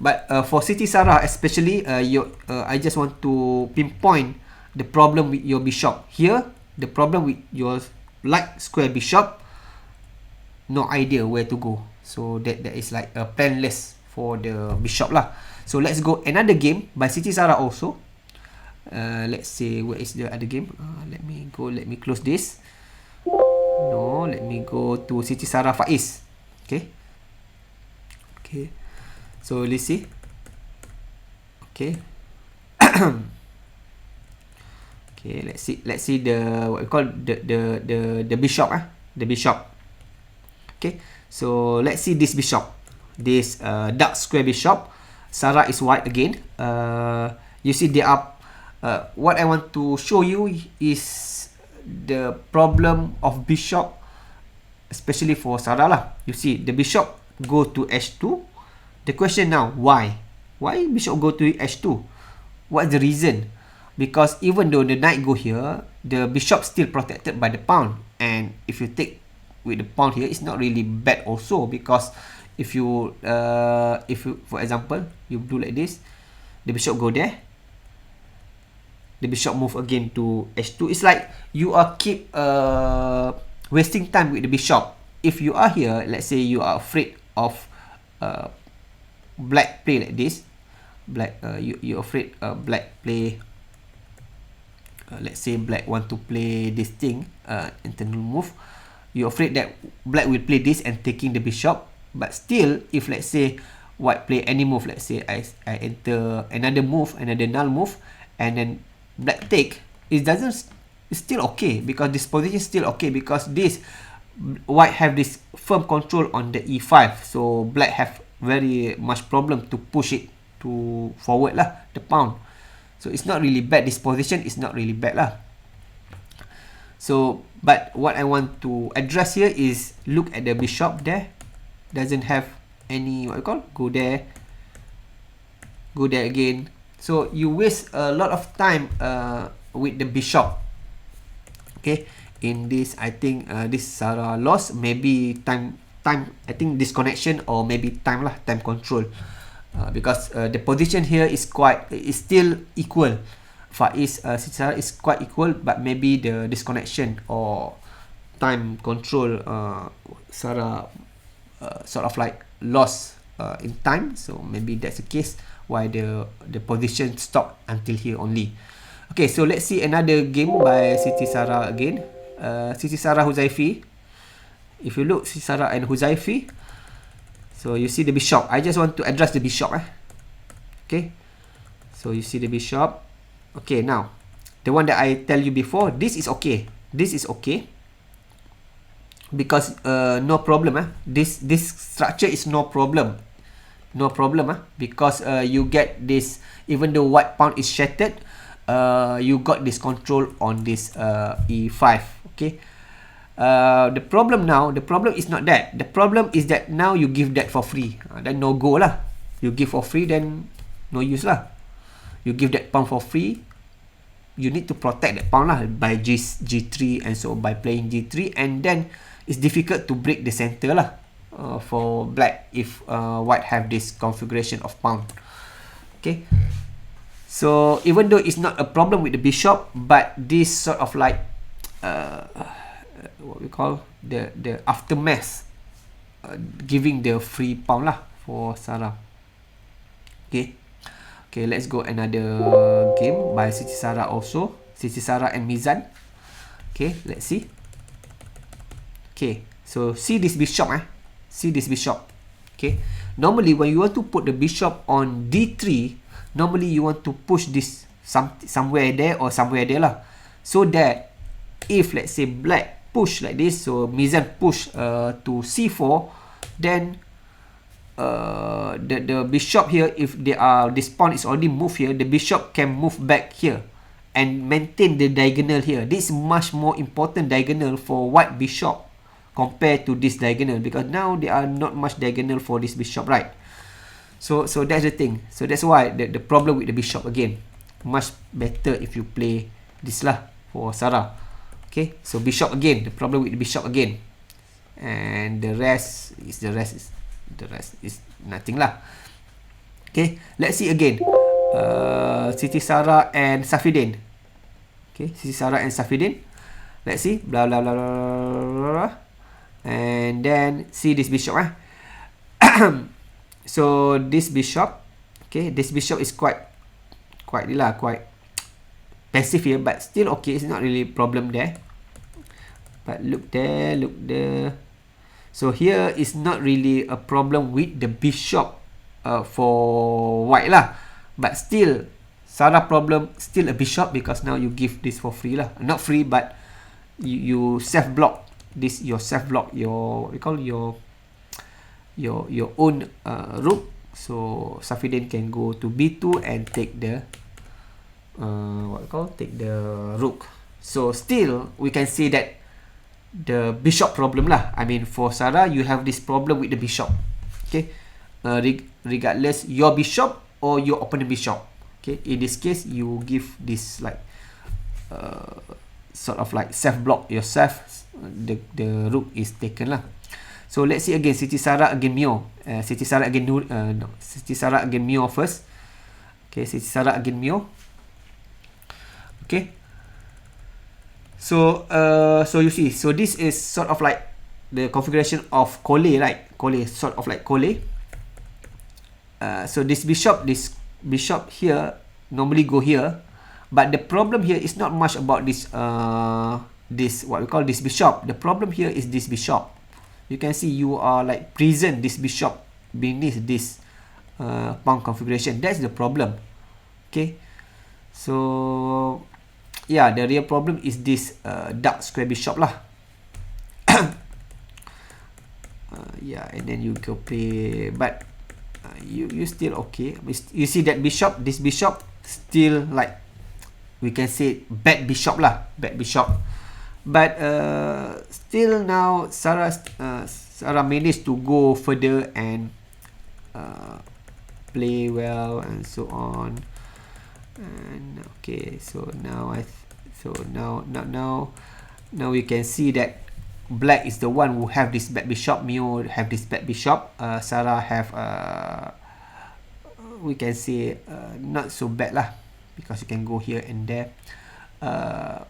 But for Siti Sara especially, I just want to pinpoint the problem with your bishop here. The problem with your light square bishop, no idea where to go. So that is like a planless for the bishop lah. So let's go another game by Siti Sara also. Let's see where is the other game. Let me close this. No, let me go to Siti Sara Faiz. Okay. Okay. So let's see. Okay. Okay, let's see the what we call the bishop. The bishop. Okay. So let's see this bishop. This dark square bishop. Sara is white again. You see they are what I want to show you is the problem of bishop, especially for Sara lah. You see the bishop go to h2. The question now, why bishop go to h2? What's the reason? Because even though the knight go here, the bishop still protected by the pawn, and if you take with the pawn here, it's not really bad also, because if you for example you do like this, the bishop go there, the bishop move again to h2. It's like you are keep wasting time with the bishop. If you are here, let's say you are afraid of black play like this, black you afraid black play, let's say black want to play this thing, internal move. You're afraid that black will play this and taking the bishop. But still, if let's say white play any move, let's say I enter another move, another null move, and then black take, it's still okay, because this position is still okay, because this white have this firm control on the e5, so black have very much problem to push it to forward lah, the pawn. So it's not really bad, this position is not really bad lah. So but what I want to address here is look at the bishop there, doesn't have any what you call, go there again. So you waste a lot of time with the bishop. Okay, in this I think this Sarah lost, maybe time I think disconnection or maybe time control, because the position here is still equal. Faiz Sarah is quite equal, but maybe the disconnection or time control Sarah sort of like lost in time, so maybe that's the case why the position stopped until here only. Okay, so let's see another game by Siti Sarah again. Siti Sarah Huzaifi. If you look Siti Sarah and Huzaifi, so you see the bishop. I just want to address the bishop. Okay, so you see the bishop. Okay, now the one that I tell you before, this is okay. This is okay because no problem. This structure is no problem. No problem, because you get this, even though white pawn is shattered, you got this control on this e5. Okay, the problem is not that. The problem is that now you give that for free, then no go lah. You give for free, then no use lah. You give that pawn for free, you need to protect that pawn lah by g3, and so by playing g3, and then it's difficult to break the center lah. For black if white have this configuration of pawn. Okay, so even though it's not a problem with the bishop, but this sort of like what we call the aftermath, giving the free pawn lah for Sarah. Okay, let's go another game by Siti Sarah also, Siti Sarah and Mizan. Okay, let's see. Okay, so see this bishop. See this bishop. Okay, normally when you want to put the bishop on d3, normally you want to push this somewhere there or somewhere there lah, so that if let's say black push like this, so Mizan push to c4, then the bishop here, if this pawn is already moved here, the bishop can move back here and maintain the diagonal here. This is much more important diagonal for white bishop compared to this diagonal, because now there are not much diagonal for this bishop, right? So that's the thing. So that's why the problem with the bishop again, much better if you play this lah for Sarah. Okay, so bishop again, the problem with the bishop again, and the rest is nothing lah. Okay, let's see again. Siti Sarah and Safiddin. Okay, Siti Sarah and Safiddin. Let's see. Blah blah blah blah blah blah. And then see this bishop. So this bishop, okay, this bishop is quite passive here, but still okay. It's not really problem there. But look there. So here is not really a problem with the bishop for white lah. But still, Sarah problem still a bishop, because now you give this for free lah. Not free, but you self block. This your self block your own rook, so Safiddin can go to b2 and take the take the rook. So still we can say that the bishop problem lah. I mean for Sarah, you have this problem with the bishop. Okay, regardless your bishop or your opponent bishop. Okay, in this case you give this like sort of like self block yourself. The rook is taken lah. So let's see again, Siti Sarah again Meor. Siti Sarah again Siti Sarah again Meor first. Okay, Siti Sarah again Meor. Okay, so you see, so this is sort of like the configuration of Colle, right? Colle, sort of like Colle. So this bishop here normally go here, but the problem here is not much about this this what we call this bishop. The problem here is this bishop. You can see you are like prison this bishop beneath this pawn configuration. That's the problem. Okay, so yeah, the real problem is this dark square bishop lah. Yeah, and then you go play, but you still okay. You see that bishop, this bishop still like, we can say bad bishop lah, bad bishop. But still now Sarah managed to go further and play well and so on. And okay, so now now we can see that black is the one who have this bad bishop. Meor have this bad bishop. Sarah have we can say not so bad lah, because you can go here and there.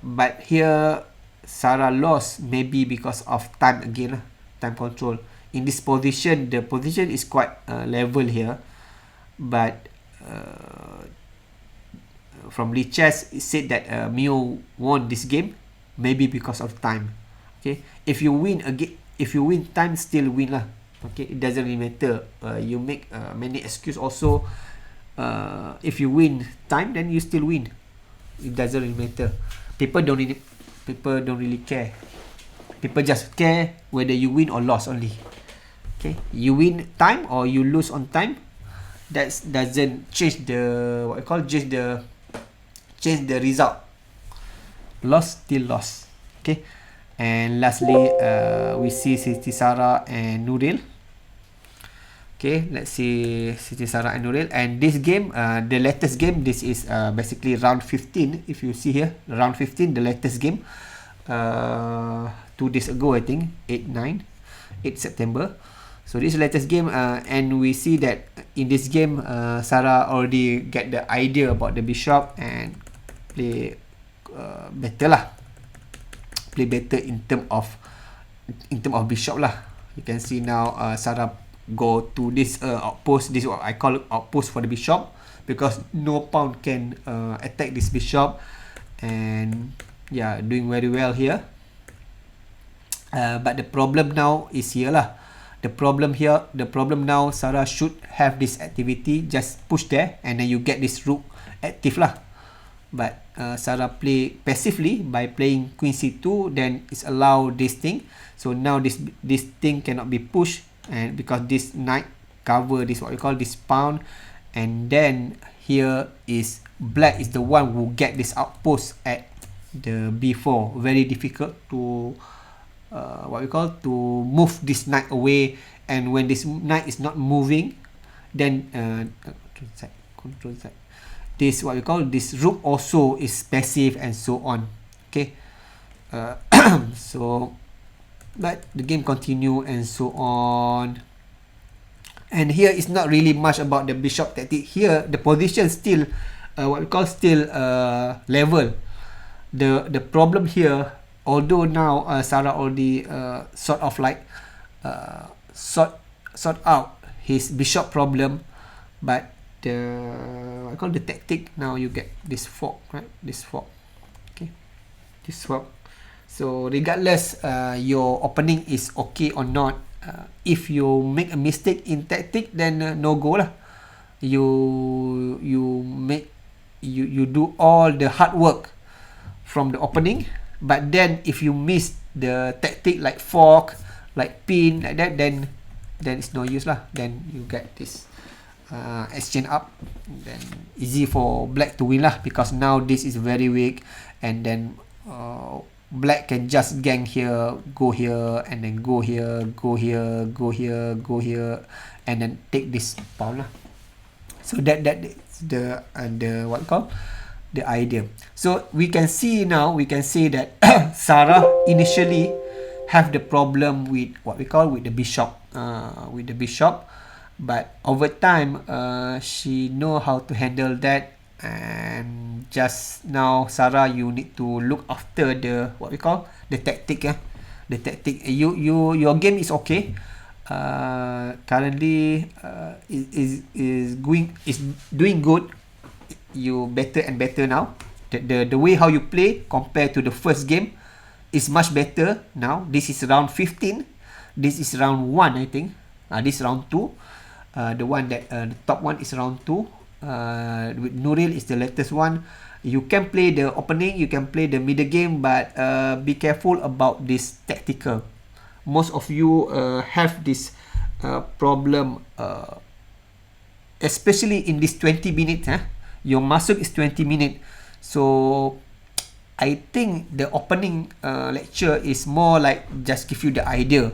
But here Sarah lost, maybe because of time again lah, time control. In this position, the position is quite level here, but from Lee Chess, it said that Meor won this game, maybe because of time. Okay, if you win again, if you win time, still win lah. Okay, it doesn't really matter. You make many excuse also. If you win time, then you still win. It doesn't really matter. People don't really care. People just care whether you win or lost only. Okay, you win time or you lose on time, that doesn't change the change the result. Lost, still lost. Okay, and lastly we see Siti Sarah and Nuril. Okay, let's see Siti Sarah and Nuril. And this game, the latest game, this is basically round 15. If you see here, round 15, the latest game, 2 days ago, I think, 8 September. So this is the latest game, and we see that in this game, Sarah already get the idea about the bishop and play better lah. Play better in term of bishop lah. You can see now Sarah go to this outpost. This is what I call outpost for the bishop, because no pawn can attack this bishop, and yeah, doing very well here. But the problem now is here lah. The problem now, Sarah should have this activity, just push there, and then you get this rook active lah. But Sarah play passively by playing queen c2, then it's allow this thing. So now this thing cannot be pushed, and because this knight cover this, what we call this pawn, and then here is black is the one who get this outpost at the b4. Very difficult to what we call to move this knight away, and when this knight is not moving, then control side, this what we call this rook also is passive and so on. Okay, so but the game continue and so on. And here is not really much about the bishop tactic. Here the position still what we call still level. The problem here, although now Sarah already sort of like sort out his bishop problem, but the what I call the tactic, now you get this fork, right? This fork. Okay, this fork. So regardless your opening is okay or not, if you make a mistake in tactic, then no go lah. You do all the hard work from the opening, but then if you miss the tactic like fork, like pin, like that, then it's no use lah. Then you get this exchange up, then easy for black to win lah, because now this is very weak, and then black can just gang here, go here, and then go here, go here, go here, go here, and then take this pawn lah. So that's the what we call the idea. So we can see now, we can say that Sarah initially have the problem with what we call with the bishop, but over time she know how to handle that. And just now, Sarah, you need to look after the what we call the tactic. The tactic. Your game is okay. Currently is doing good. You better and better now. The way how you play compared to the first game is much better now. This is round 15. This is round 1, I think. This is round 2. The one that the top one is round 2. With Nuril is the latest one. You can play the opening, you can play the middle game, but be careful about this tactical. most of you have this problem, especially in this 20 minutes. Your masuk is 20 minutes. So I think the opening lecture is more like just give you the idea,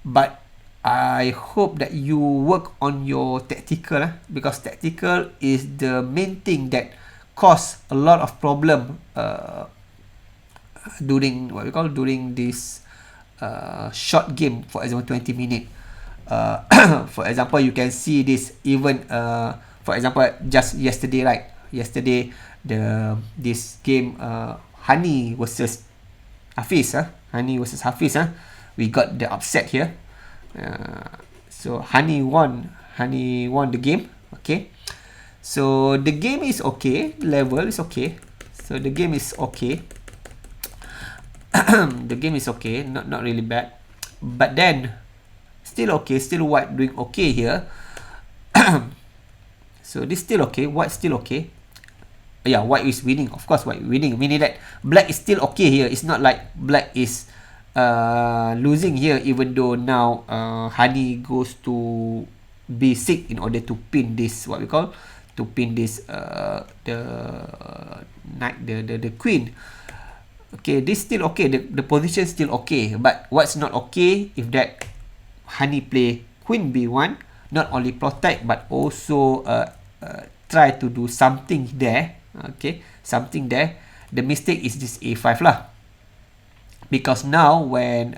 but I hope that you work on your tactical, because tactical is the main thing that cause a lot of problem during what we call during this short game. For example, 20 minutes. For example, you can see this even for example just yesterday, right? Yesterday this game Hani versus Hafiz. Hani versus Hafiz. We got the upset here. So Hani won the game. Okay. So the game is okay. Level is okay. So the game is okay. The game is okay. Not really bad. But then still okay. Still white doing okay here. So this still okay. White still okay. Yeah, white is winning. Of course, white winning. Meaning that black is still okay here. It's not like black is losing here, even though now Hani goes to B6 in order to pin this, what we call, to pin this the knight, the queen. Okay, this still okay. The position still okay. But what's not okay, if that Hani play queen B1, not only protect but also try to do something there. Okay, something there. The mistake is this A5 lah. Because now when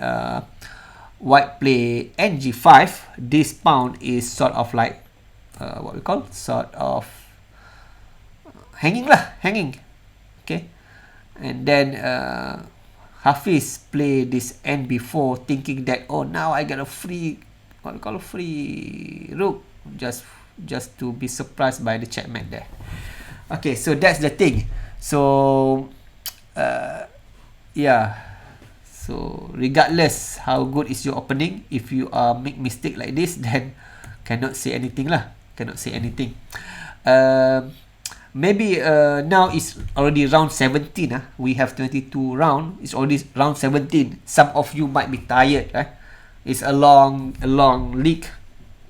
white play NG5, this pawn is sort of like what we call, sort of hanging lah, hanging. Okay, and then Hafiz play this NB4, thinking that, oh, now I get a free, what we call, a free rook, just to be surprised by the checkmate there. Okay, so that's the thing. So yeah, so regardless how good is your opening, if you make mistake like this, then cannot say anything lah, cannot say anything. Maybe now it's already round 17. We have 22 round. It's already round 17. Some of you might be tired. It's a long league.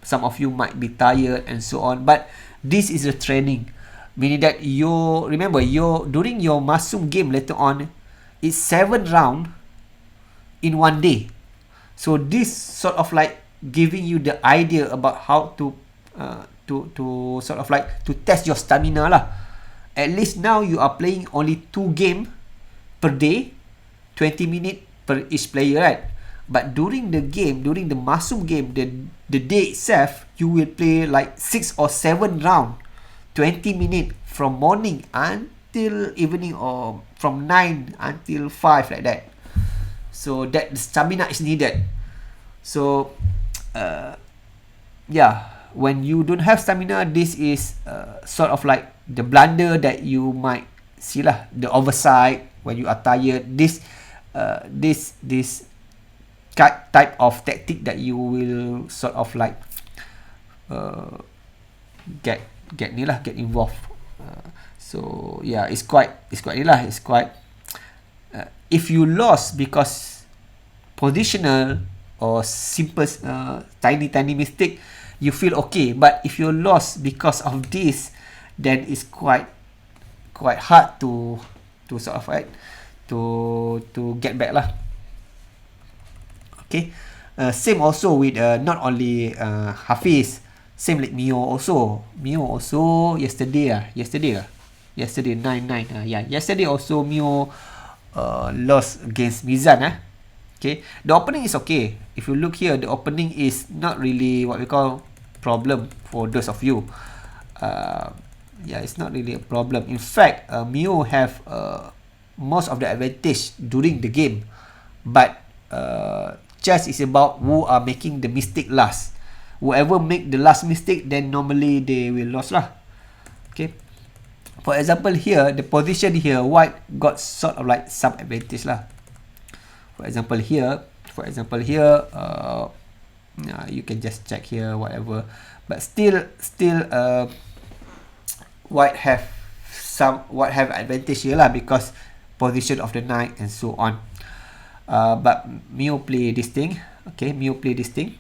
Some of you might be tired and so on. But this is a training, meaning that remember during your masuk game later on, it's 7 round in one day. So this sort of like giving you the idea about how to sort of like to test your stamina lah. At least now you are playing only 2 game per day, 20 minutes per each player, right? But during the game, during the masuk game, the day itself, you will play like 6 or 7 round, 20 minutes from morning until evening, or from 9 until 5, like that. So that the stamina is needed. So yeah, when you don't have stamina, this is sort of like the blunder that you might see lah, the oversight when you are tired. This type of tactic that you will sort of like get involved. So yeah, it's quite if you lost because positional or simple tiny mistake, you feel okay. But if you lost because of this, then it's quite hard to sort of like to get back lah. Okay, same also with not only Hafiz, same like Meor also. Yesterday 9-9. Yeah, yesterday also Meor lost against Mizan. Okay, the opening is okay. If you look here, the opening is not really what we call problem for those of you. Yeah, it's not really a problem. In fact, Meor have most of the advantage during the game, but chess is about who are making the mistake last. Whoever make the last mistake, then normally they will lose lah. Okay, for example here, the position here, white got sort of like some advantage lah. For example here, you can just check here, whatever. But still, white have advantage here lah, because position of the knight and so on. But Meor play this thing. Okay, Meor play this thing.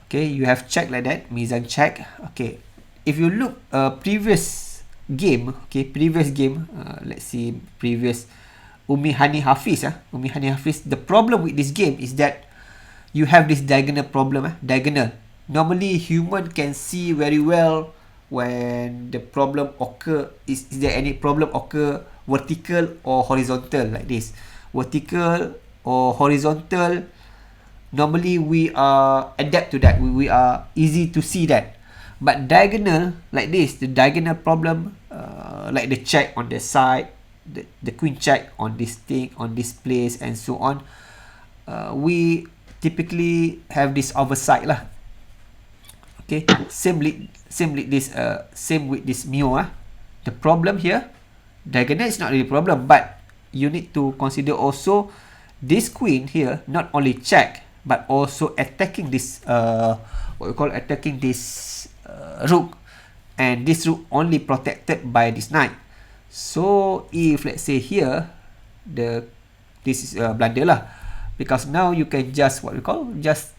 Okay, you have check like that. Mizan check. Okay, if you look previous game, okay, previous game, let's see previous Hani Hafiz. Hani Hafiz. The problem with this game is that you have this diagonal problem. Diagonal. Normally, human can see very well when the problem occur. Is there any problem occur vertical or horizontal like this? Vertical or horizontal. Normally, we are adapt to that. We are easy to see that. But diagonal like this, the diagonal problem, like the check on the side, the queen check on this thing, on this place, and so on. We typically have this oversight lah. Okay, same with this Meor. The problem here, diagonal is not really a problem, but you need to consider also this queen here not only check but also attacking this rook, and this rook only protected by this knight. So if let's say here this is a blunder lah, because now you can just just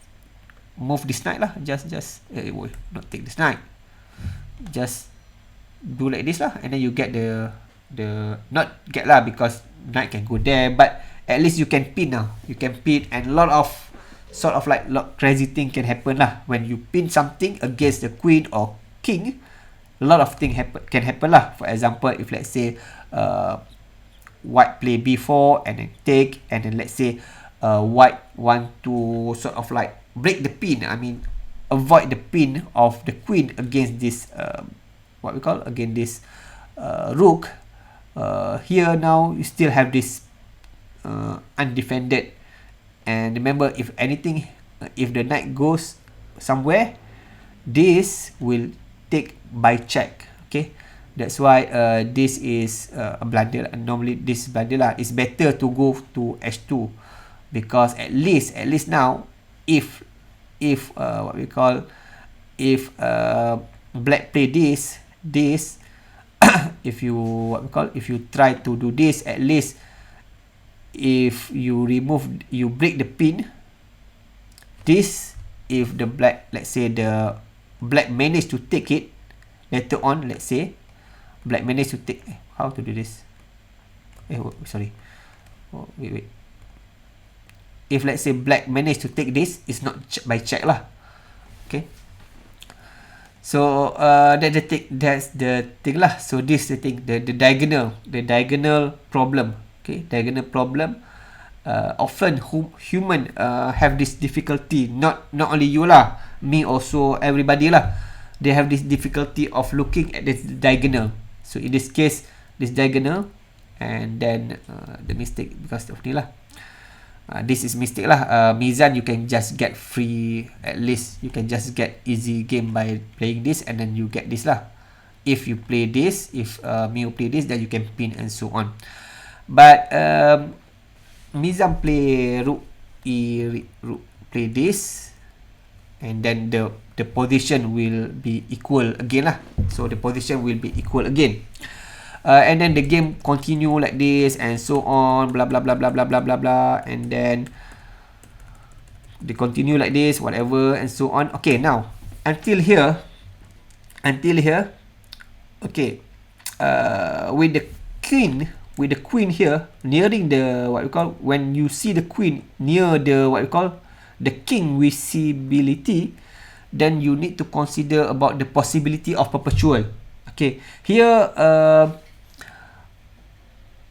move this knight lah, not take this knight, just do like this lah, and then you get the not get lah, because knight can go there, but at least you can pin now. You can pin, and a lot of crazy thing can happen lah when you pin something against the queen or king. A lot of thing can happen lah. For example, if let's say white play b4 and then take, and then let's say white want to sort of like break the pin. I mean, avoid the pin of the queen against this against this rook. Here now you still have this undefended, and remember, if anything, if the knight goes somewhere, this will take by check. Okay, that's why this is a blunder. Normally this blunder lah. It's better to go to h2, because at least now, if black play this if you try to do this, at least if you break the pin, this, if the black, let's say the black manage to take it later on, let's say black manage to take, how to do this, wait, if let's say black manage to take this, it's not by check lah. Okay, so that's the thing lah. So this the thing, the diagonal problem. Okay, diagonal problem. Often human have this difficulty. Not only you lah, me also, everybody lah. They have this difficulty of looking at this diagonal. So in this case, this diagonal, and then the mistake because of ni lah. This is mistake lah. Mizan, you can just get free. At least you can just get easy game by playing this, and then you get this lah. If you play this, if Meor play this, then you can pin and so on. But Mizan play rook play this, and then the position will be equal again lah. So the position will be equal again, and then the game continue like this and so on, blah blah blah blah blah blah blah blah, and then they continue like this, whatever, and so on. Okay, now until here, okay, with the queen here nearing the when you see the queen near the the king visibility, then you need to consider about the possibility of perpetual. Okay, here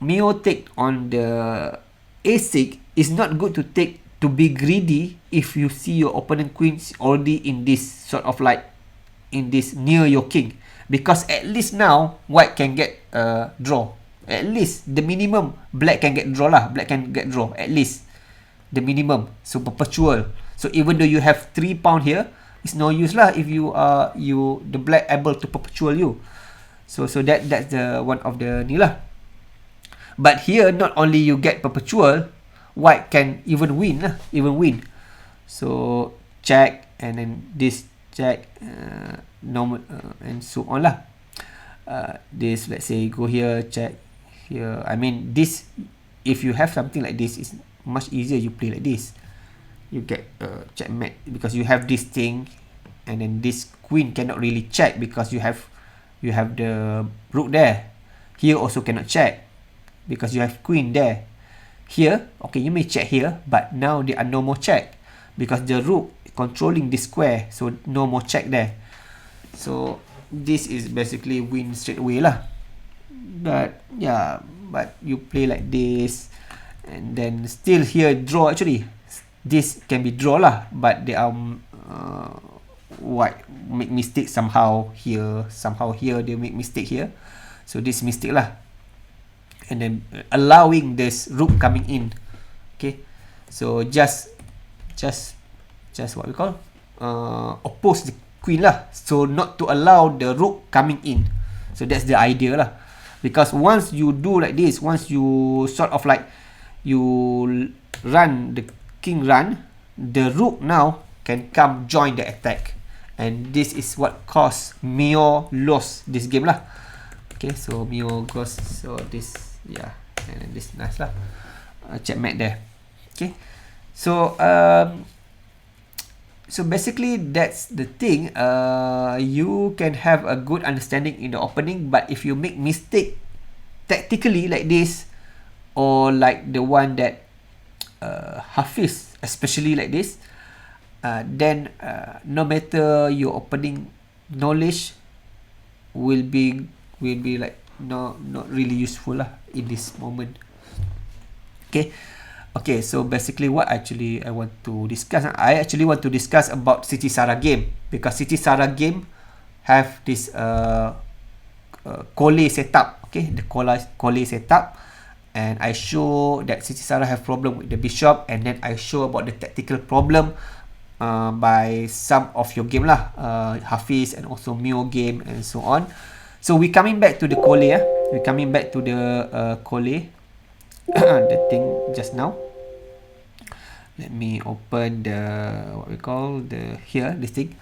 Meor take on the a6 is not good to take, to be greedy if you see your opponent queens already in this sort of like in this near your king, because at least now white can get draw. At least the minimum black can get draw lah. Black can get draw at least the minimum. So perpetual. So even though you have 3 pound here, it's no use lah if the black able to perpetual you. So that's the one of the ni lah. But here not only you get perpetual, white can even win lah. So check, and then this check, normal, and so on lah. This, let's say, go here, check here. I mean, this, if you have something like this, it's much easier you play like this. you get checkmate because you have this thing, and then this queen cannot really check because you have the rook there. Here also cannot check because you have queen there. Here, okay, you may check here, but now there are no more check because the rook controlling this square, so no more check there. So this is basically win straight away lah. But yeah, but you play like this, and then still here draw actually. This can be draw lah, but they are white make mistake somehow here they make mistake here, so this mistake lah, and then allowing this rook coming in. Okay, so just what we call oppose the queen lah, so not to allow the rook coming in. So that's the idea lah, because once you do like this, once you sort of like you run the king run, the rook now can come join the attack, and this is what caused Meor lost this game lah. Okay, so Meor goes, so this, yeah, and this nice lah, checkmate there. Okay, so so basically that's the thing. You can have a good understanding in the opening, but if you make mistake tactically like this, or like the one that Hafiz, especially like this, then no matter your opening knowledge will be like not really useful lah in this moment. Okay, so basically what actually I want to discuss, I actually want to discuss about City Sara game, because City Sara game have this Colle setup. Okay, the Colle setup. And I show that City Sara have problem with the bishop, and then I show about the tactical problem by some of your game lah, Hafiz and also Meor game and so on. So we coming back to the Colle, we coming back to the Colle, the thing just now. Let me open the what we call the here this thing.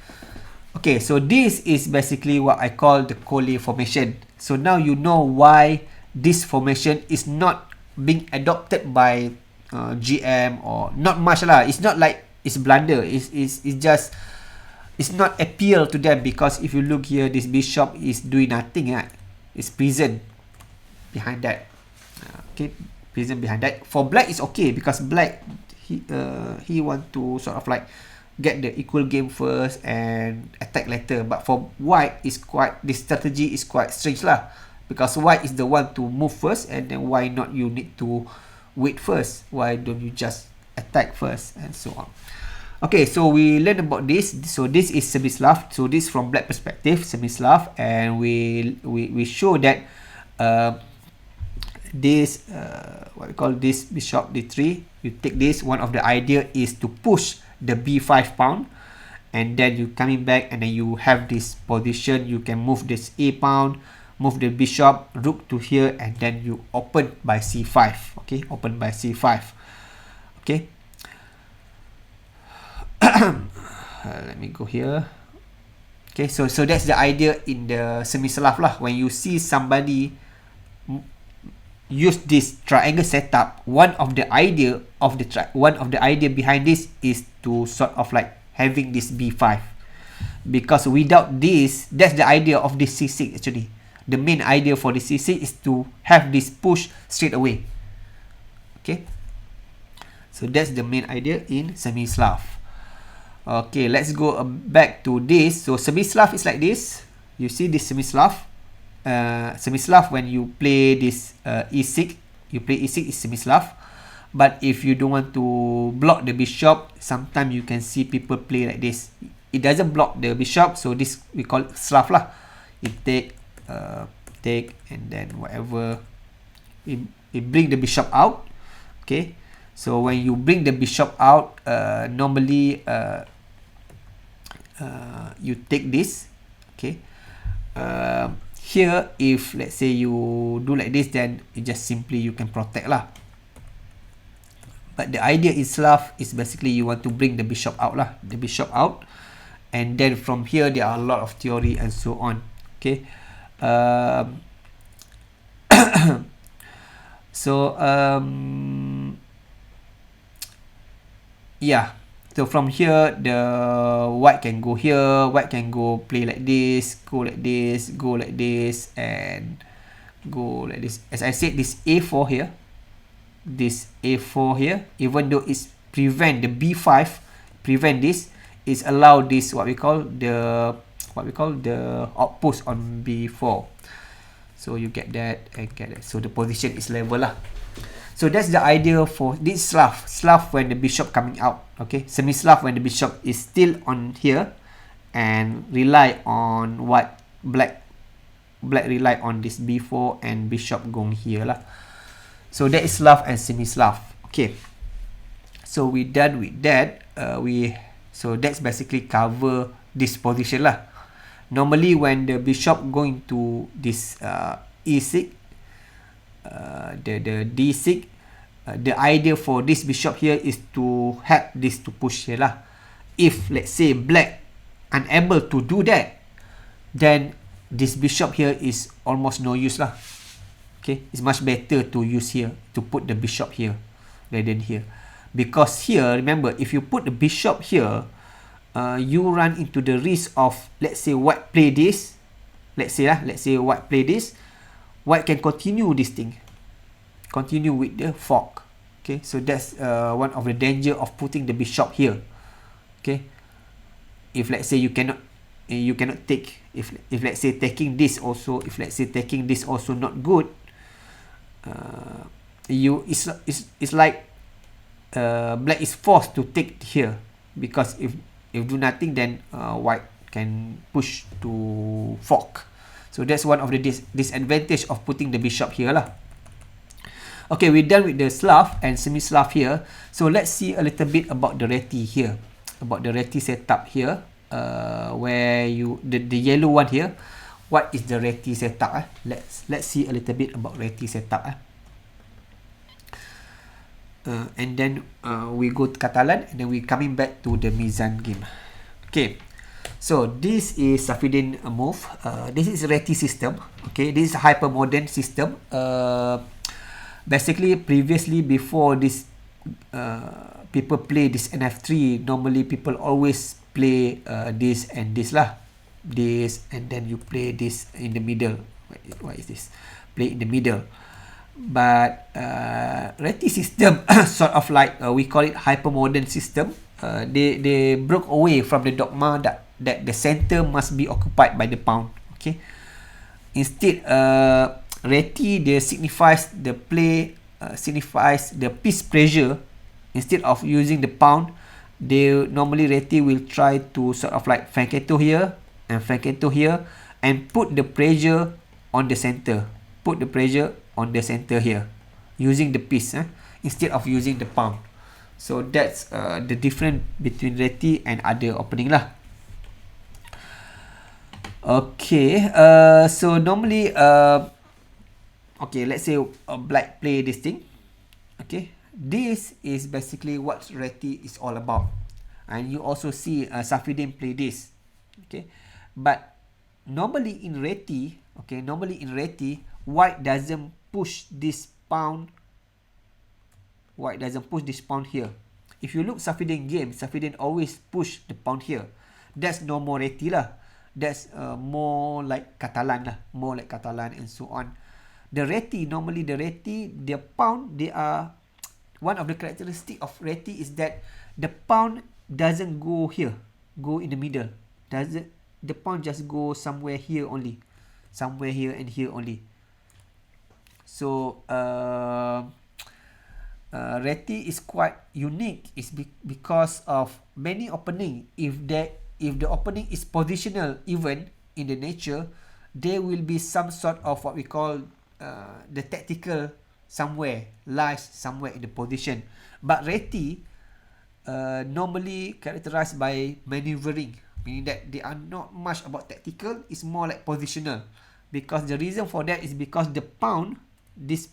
Okay, so this is basically what I call the Colle formation. So now you know why this formation is not being adopted by GM or not much lah. It's not like it's blunder. It's just, it's not appeal to them, because if you look here, this bishop is doing nothing. It's prison behind that. Okay, prison behind that. For black it's okay, because black he want to sort of like get the equal game first and attack later. But for white, is quite, this strategy is quite strange lah. Because white is the one to move first, and then why not you need to wait first? Why don't you just attack first, and so on? Okay, so we learned about this. So this is Semi-Slav. So this from black perspective, Semi-Slav, and we show that this what we call this bishop d3. You take this. One of the idea is to push the b5 pawn, and then you coming back, and then you have this position. You can move this a pawn, move the bishop, rook to here, and then you open by c5. Okay, open by c5. Okay. Let me go here. Okay, so that's the idea in the Semi-Slav lah. When you see somebody use this triangle setup, one of the idea behind this is to sort of like having this b5, because without this, that's the idea of this c6 actually. The main idea for the c6 is to have this push straight away. Okay, so that's the main idea in Semi-Slav. Okay, let's go back to this. So Semi-Slav is like this. You see this Semi-Slav. Semi-Slav, when you play this e6, you play e6 is Semi-Slav. But if you don't want to block the bishop, sometimes you can see people play like this. It doesn't block the bishop, so this we call it Slav lah. It take, and then whatever, it bring the bishop out. Okay, so when you bring the bishop out, normally you take this. Okay, here if let's say you do like this, then it just simply you can protect lah. But the idea in Slav is basically you want to bring the bishop out lah, the bishop out, and then from here there are a lot of theory and so on. Okay. So yeah, So from here, the white can go here, white can go play like this, go like this, go like this, and go like this. As I said, this A4 here, even though it's prevent the B5, prevent this, is allow this what we call the outpost on B4. So you get that and get that. So the position is level lah. So that's the idea for this Slav when the bishop coming out. Okay, semi-Slav when the bishop is still on here and rely on what black rely on this B4 and bishop going here lah. So that is Slav and semi-Slav. Okay, so we done with that. So that's basically cover this position lah. Normally when the bishop going to this E6, the D6, the idea for this bishop here is to help this to push here lah. If let's say black unable to do that, then this bishop here is almost no use lah. Okay, it's much better to use here, to put the bishop here rather than here, because here, remember, if you put the bishop here, you run into the risk of, let's say white play this, let's say white play this, white can continue this thing, continue with the fork. Okay, so that's one of the danger of putting the bishop here. Okay, if let's say you cannot take, if let's say taking this also, not good, it's like black is forced to take here, because if do nothing, then white can push to fork. So that's one of the disadvantage of putting the bishop here lah. Okay, we're done with the Slav and semi-Slav here. So let's see a little bit about the Reti here, about the Reti setup here, where the yellow one here. What is the Reti setup? Let's see a little bit about Reti setup. And then we go to Catalan, and then we coming back to the Mizan game. Okay, so this is Safiddin move. This is Reti system. Okay, this is a hyper modern system. Basically, previously before this, people play this NF3. Normally, people always play this and this lah. This and then you play this in the middle. What is this? Play in the middle. But Reti system sort of like we call it hyper modern system. They broke away from the dogma that the center must be occupied by the pawn. Okay, instead Reti they signifies the piece pressure. Instead of using the pawn, they normally Reti will try to sort of like Fanketo here and Fanketo here and put the pressure on the center. Put the pressure on the center here using the piece instead of using the pawn. So that's the difference between Reti and other opening lah. Okay, so normally okay, let's say black play this thing. Okay, this is basically what Reti is all about, and you also see Safiddin play this. Okay, but normally in Reti, white doesn't push this pawn. White doesn't push this pawn here. If you look Safiddin game, Safiddin always push the pawn here. That's no more Reti lah. That's more like Catalan lah. More like Catalan and so on. The Reti, normally the Reti, the pawn, they are, one of the characteristic of Reti is that the pawn doesn't go here, go in the middle. The pawn just go somewhere here only. Somewhere here and here only. So Reti is quite unique. It's because of many opening. If the opening is positional, even in the nature, there will be some sort of what we call the tactical somewhere, lies somewhere in the position. But Reti normally characterized by maneuvering, meaning that they are not much about tactical. It's more like positional. Because the reason for that is because the pawn, this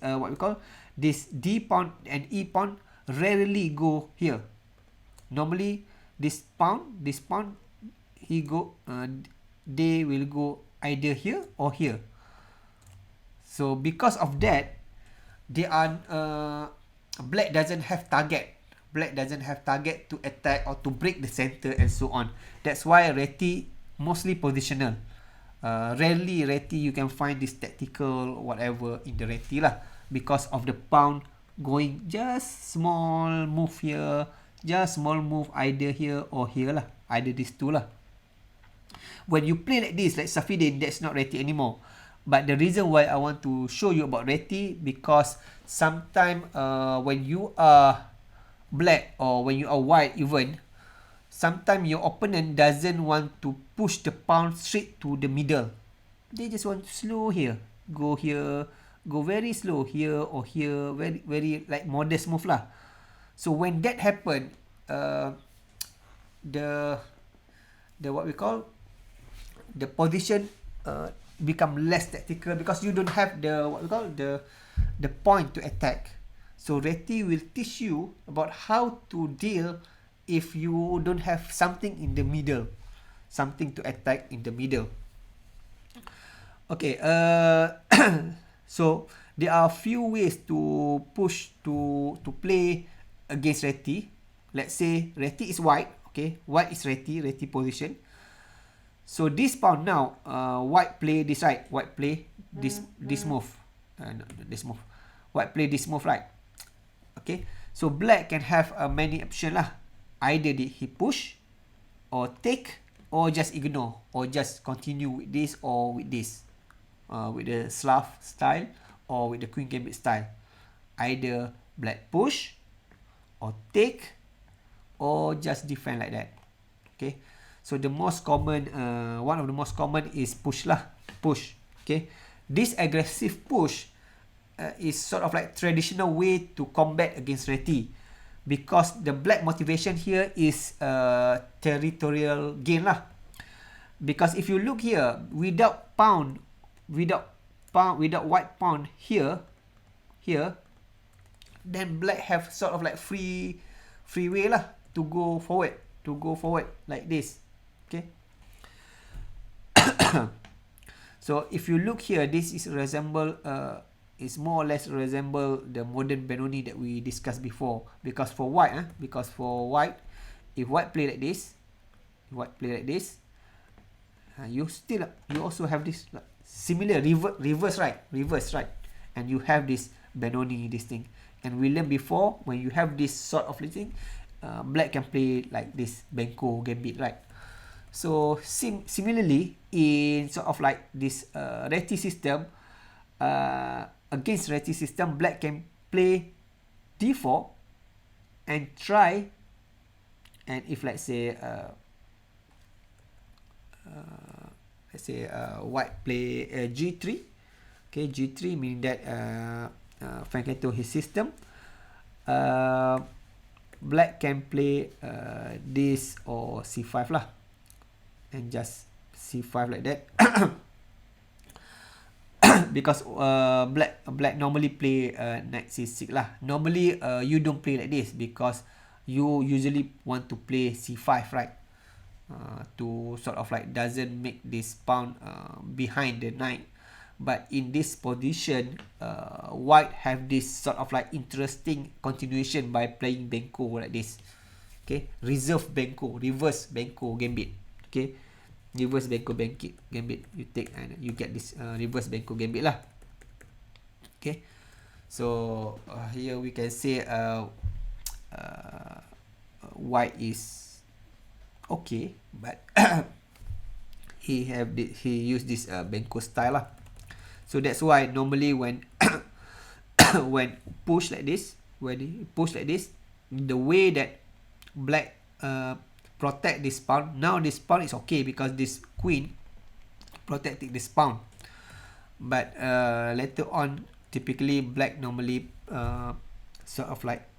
what we call this D pawn and E pawn rarely go here. Normally this pawn, they will go either here or here. So because of that, they are black doesn't have target. black doesn't have target to attack or to break the center and so on. That's why Reti mostly positional. Rarely Reti you can find this tactical whatever in the Reti lah, because of the pawn going just small move here, just small move either here or here lah, either these two lah. When you play like this, like Safiddin, that's not Reti anymore. But the reason why I want to show you about Reti, because sometimes when you are black or when you are white even, sometimes your opponent doesn't want to push the pawn straight to the middle. They just want to slow here, go very slow here or here, very like modest move lah. So when that happen, the what we call the position become less tactical, because you don't have the what we call the point to attack. So Reti will teach you about how to deal if you don't have something in the middle, something to attack in the middle. Okay, so there are a few ways to push to play against Reti. Let's say Reti is white. Okay, white is Reti position. So this pawn now, white play this right, white play this move, no, this move, white play this move right. Okay, so black can have many options lah. Either he push, or take, or just ignore, or just continue with this or with this, with the Slav style or with the Queen Gambit style. Either black push, or take, or just defend like that. Okay. So the most common, one of the most common is push lah, push. Okay, this aggressive push is sort of like traditional way to combat against Reti, because the black motivation here is territorial gain lah. Because if you look here, without white pawn here, then black have sort of like free way lah to go forward like this. Okay. So if you look here, this is resemble is more or less resemble the modern Benoni that we discussed before. Because for white, if white play like this, you also have this similar reverse right, and you have this Benoni, this thing. And we learned before, when you have this sort of thing, black can play like this Benko Gambit, right? So similarly, in sort of like this Reti system, against Reti system, black can play d4 and try, and if let's say white play g3, okay, g3 meaning that Frankento his system, black can play this or c5 lah, and just c5 like that. Because black normally play knight c6 lah. Normally you don't play like this, because you usually want to play c5, right? To sort of like doesn't make this pawn behind the knight. But in this position, white have this sort of like interesting continuation by playing Benko like this. Okay, reverse Benko Gambit. Okay, reverse Benko Gambit. You take and you get this reverse Benko Gambit lah. Okay, so here we can say white is okay, but he used this Benko style lah. So that's why normally when when push like this, the way that black protect this pawn, now this pawn is okay because this queen protecting this pawn. But later on, typically black normally sort of like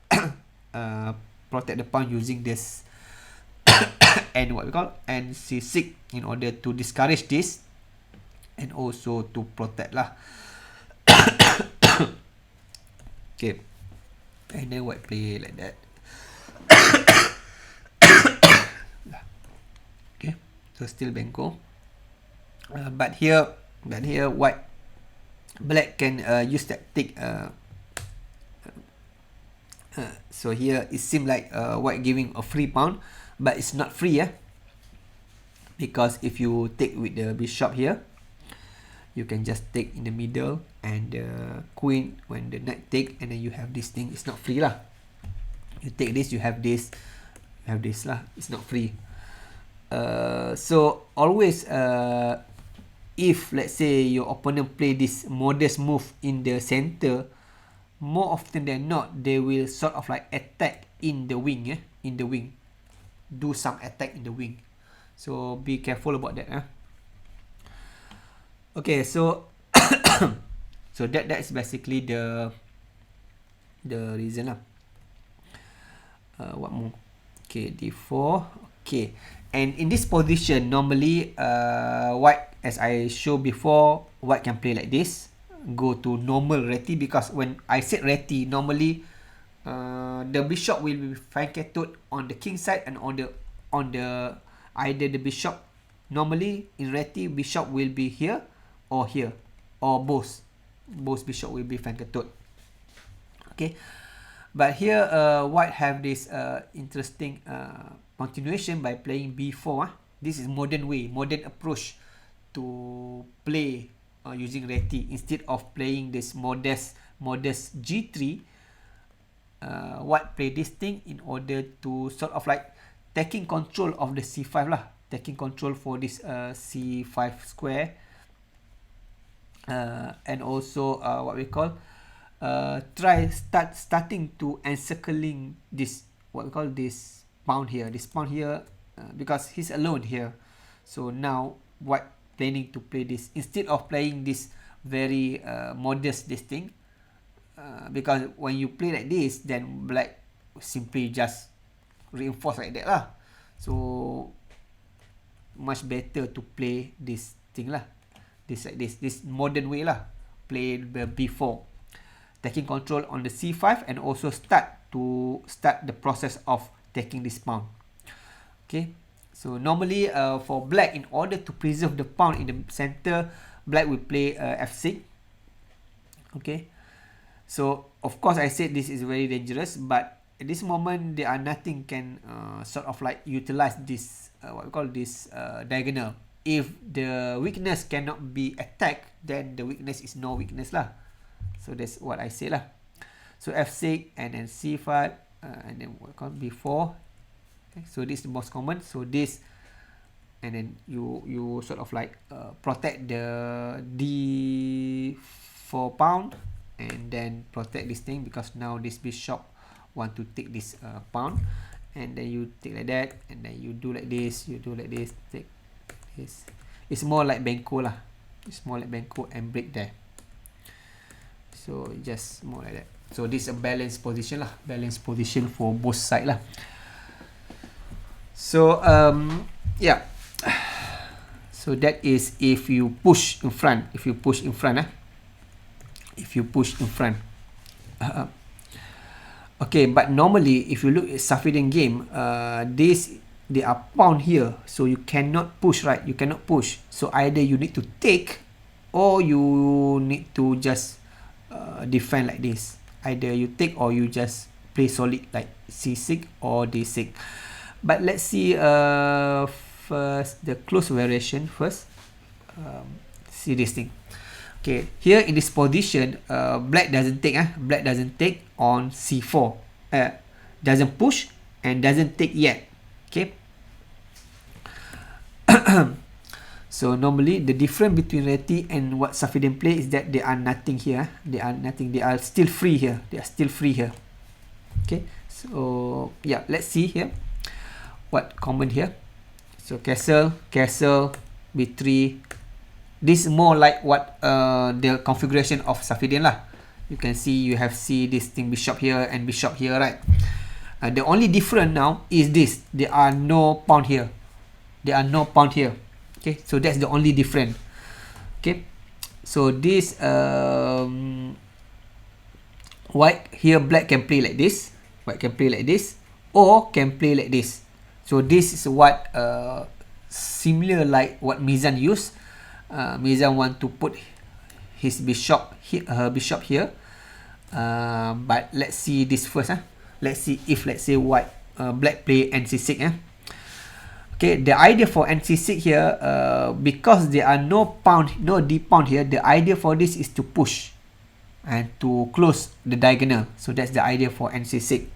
protect the pawn using this and what we call and c6 in order to discourage this and also to protect lah. Okay, and then white play like that. Okay, so still Benko, but here black can use tactic So here it seems like white giving a free pawn, but it's not free, because if you take with the bishop here, you can just take in the middle, and the queen, when the knight take, and then you have this thing, it's not free lah. You take this, you have this lah, it's not free. So always, if let's say your opponent play this modest move in the center, more often than not, they will sort of like attack in the wing, do some attack in the wing. So be careful about that. Okay, so so that's basically the reason lah. What more? Okay, d4. Okay, and in this position, normally white, as I showed before, white can play like this, go to normal Reti, because when I said Reti, normally the bishop will be flankered on the king side and on the either the bishop. Normally in Reti, bishop will be here or here, or both bishop will be flankered. Okay, but here white have this interesting continuation by playing b4. This is modern approach to play using Reti. Instead of playing this modest g3, white play this thing in order to sort of like taking control of the c5 lah, taking control for this c5 square, and also what we call starting to encircling this, what we call this pawn here, because he's alone here. So now white planning to play this, instead of playing this very modest this thing, because when you play like this, then black simply just reinforce like that lah. So much better to play this thing lah, this modern way lah, play the b4, taking control on the c5, and also start the process of taking this pawn. Okay, so normally for black, in order to preserve the pawn in the center, black will play f6. Okay, so of course I said this is very dangerous, but at this moment there are nothing can sort of like utilize this what we call this diagonal. If the weakness cannot be attacked, then the weakness is no weakness lah. So that's what I say lah. So f6 and then c5 and then what we call b4. Okay, so this is the most common. So this, and then you sort of like protect the d4 pawn, and then protect this thing, because now this bishop want to take this pawn, and then you take like that, and then you do like this, take this. It's more like Benko lah. It's more like Benko and break there. So just more like that. So this is a balanced position lah, balanced position for both side lah. So yeah. So that is if you push in front. Okay, but normally if you look at Safiddin game, they are pawn here, so you cannot push, right? You cannot push. So either you need to take, or you need to just defend like this. Either you take, or you just play solid like c6 or d6. But let's see first the close variation first. See this thing. Okay, here in this position, black doesn't take. Black doesn't take on c4. Doesn't push and doesn't take yet. Okay. So normally the difference between Reti and what Safiddin play is that they are nothing here. They are nothing. They are still free here. Okay. So yeah, let's see here what common here. So castle, b3. This is more like what the configuration of Safiddin lah. You can see you have this thing, bishop here and bishop here, right? The only difference now is this: there are no pawn here. Okay, so that's the only difference. Okay, so this white here, black can play like this. Or can play like this. So this is what similar like what Mizan used. Mizan want to put his bishop here, but let's see this first. let's see if let's say white black play NC6. Okay, the idea for NC6 here, because there are no D pawn here, the idea for this is to push and to close the diagonal. So that's the idea for NC6.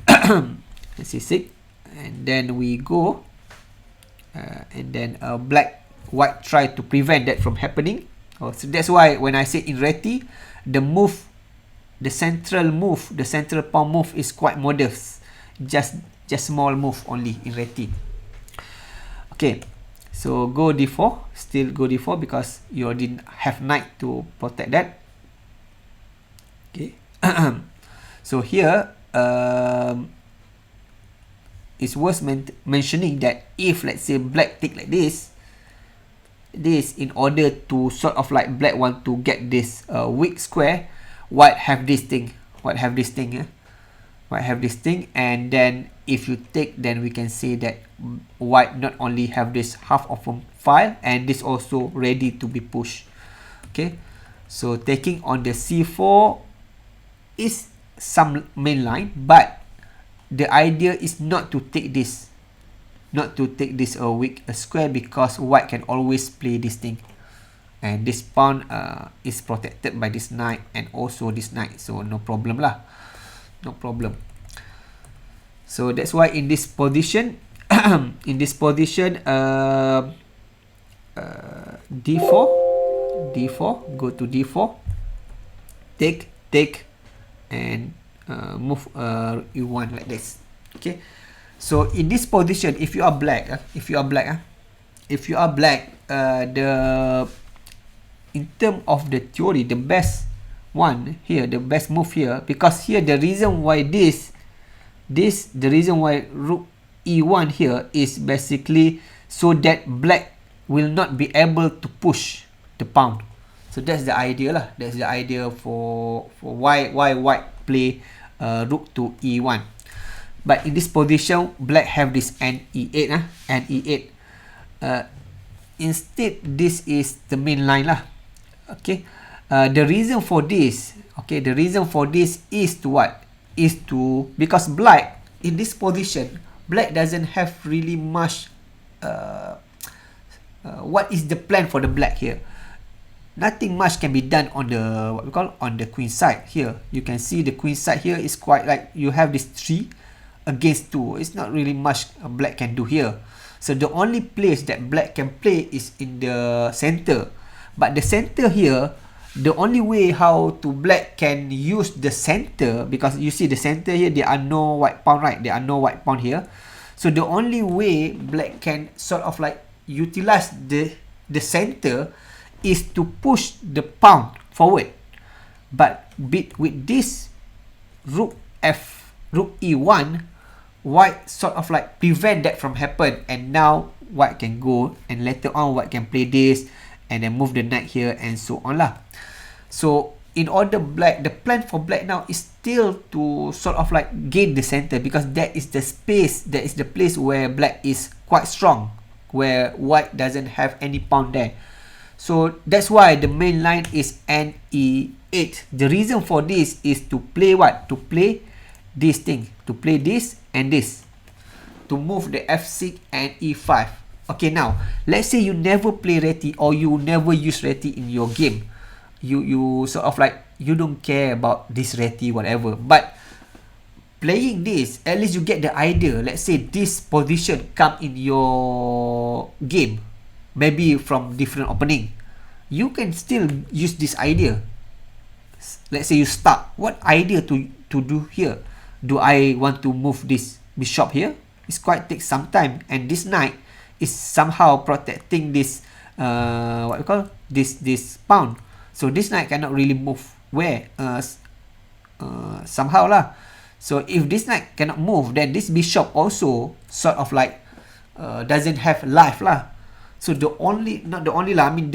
NC6, and then we go, and then white try to prevent that from happening. So that's why when I say in Reti, the central pawn move is quite modest, just small move only in Reti. Okay, so go d4, still go d4 because you didn't have knight to protect that. Okay, so here it's worth mentioning that if let's say black take like this in order to sort of like black want to get this weak square, white have this thing, and then if you take, then we can say that white not only have this half of a file, and this also ready to be pushed. Okay, so taking on the c4 is some main line, but the idea is not to take this weak square, because white can always play this thing, and this pawn is protected by this knight and also this knight, so no problem lah, no problem. So that's why in this position d4, go to d4, take, and move e1 like this. Okay, so in this position, if you are black, in terms of the theory, the best move here, because here the reason why rook e1 here is basically so that black will not be able to push the pawn. So that's the idea lah. That's the idea for why white play rook to e1. But in this position, black have this ne8, ne8. Instead, this is the main line lah. Okay, the reason for this is to what? Because black in this position, black doesn't have really much. What is the plan for the black here? Nothing much can be done on the on the queen side here. You can see the queen side here is quite like you have this 3 against 2. It's not really much black can do here. So the only place that black can play is in the center. But the center here, the only way how to black can use the center, because you see the center here, there are no white pawn, right? There are no white pawn here. So the only way black can sort of like utilize the center is to push the pawn forward. But with this rook e1, white sort of like prevent that from happen, and now white can go, and later on white can play this and then move the knight here and so on lah. So in order the plan for black now is still to sort of like gain the center, because that is the space, that is the place where black is quite strong, where white doesn't have any pawn there. So that's why the main line is ne8. The reason for this is to play what? To play this thing, to play this and this, to move the f6 and e5. Okay, now let's say you never play Reti, or you never use Reti in your game. You sort of like, you don't care about this Reti whatever, but playing this, at least you get the idea. Let's say this position come in your game, maybe from different opening, you can still use this idea. Let's say you start, what idea to do here? Do I want to move this bishop here? It's quite take some time, and this knight is somehow protecting this this pawn. So this knight cannot really move where somehow lah. So if this knight cannot move, then this bishop also sort of like doesn't have life lah. So the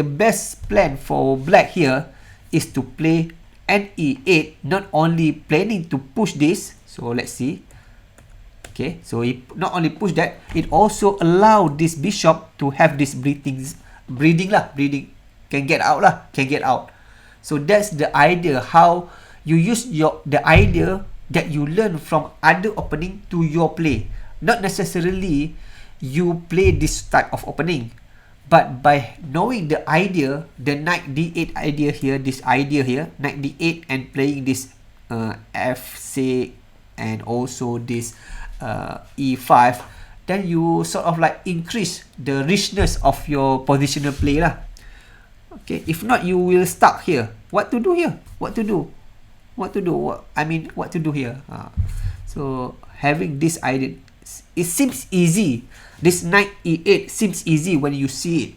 best plan for black here is to play ne8, not only planning to push this. So let's see. Okay, so it not only push that, it also allow this bishop to have this breathing, can get out. So that's the idea, how you use the idea that you learn from other opening to your play. Not necessarily you play this type of opening, but by knowing the idea, the knight d8 idea here, this idea here, knight d8, and playing this f6 and also this e5, then you sort of like increase the richness of your positional play lah. Okay, if not you will stuck here. What to do here? What to do? What to do? What to do here? So having this idea, it seems easy. This knight e8 seems easy when you see it,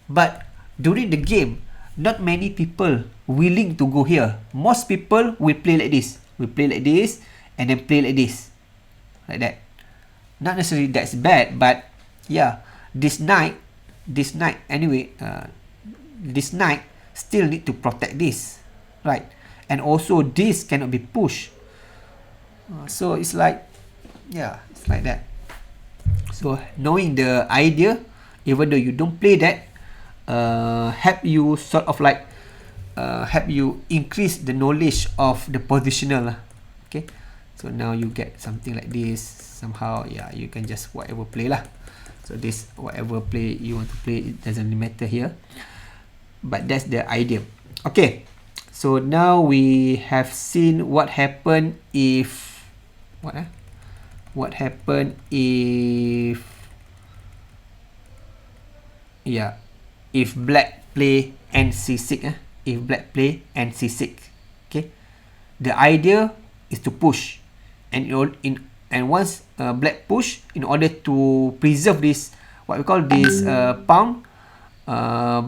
but during the game, not many people willing to go here. Most people will play like this. Will play like this and then play like this, like that. Not necessarily that's bad, but yeah, this knight anyway. This knight still need to protect this, right? And also this cannot be pushed. So it's like, yeah, it's like that. So knowing the idea, even though you don't play that, help you sort of like help you increase the knowledge of the positional. Okay, so now you get something like this. Somehow, yeah, you can just whatever play lah. So this whatever play you want to play, it doesn't matter here. But that's the idea. Okay, so now we have seen what happened if what happened if, yeah, if black play nc6. If black play nc6. Okay, the idea is to push, and once black push, in order to preserve this, what we call this pawn,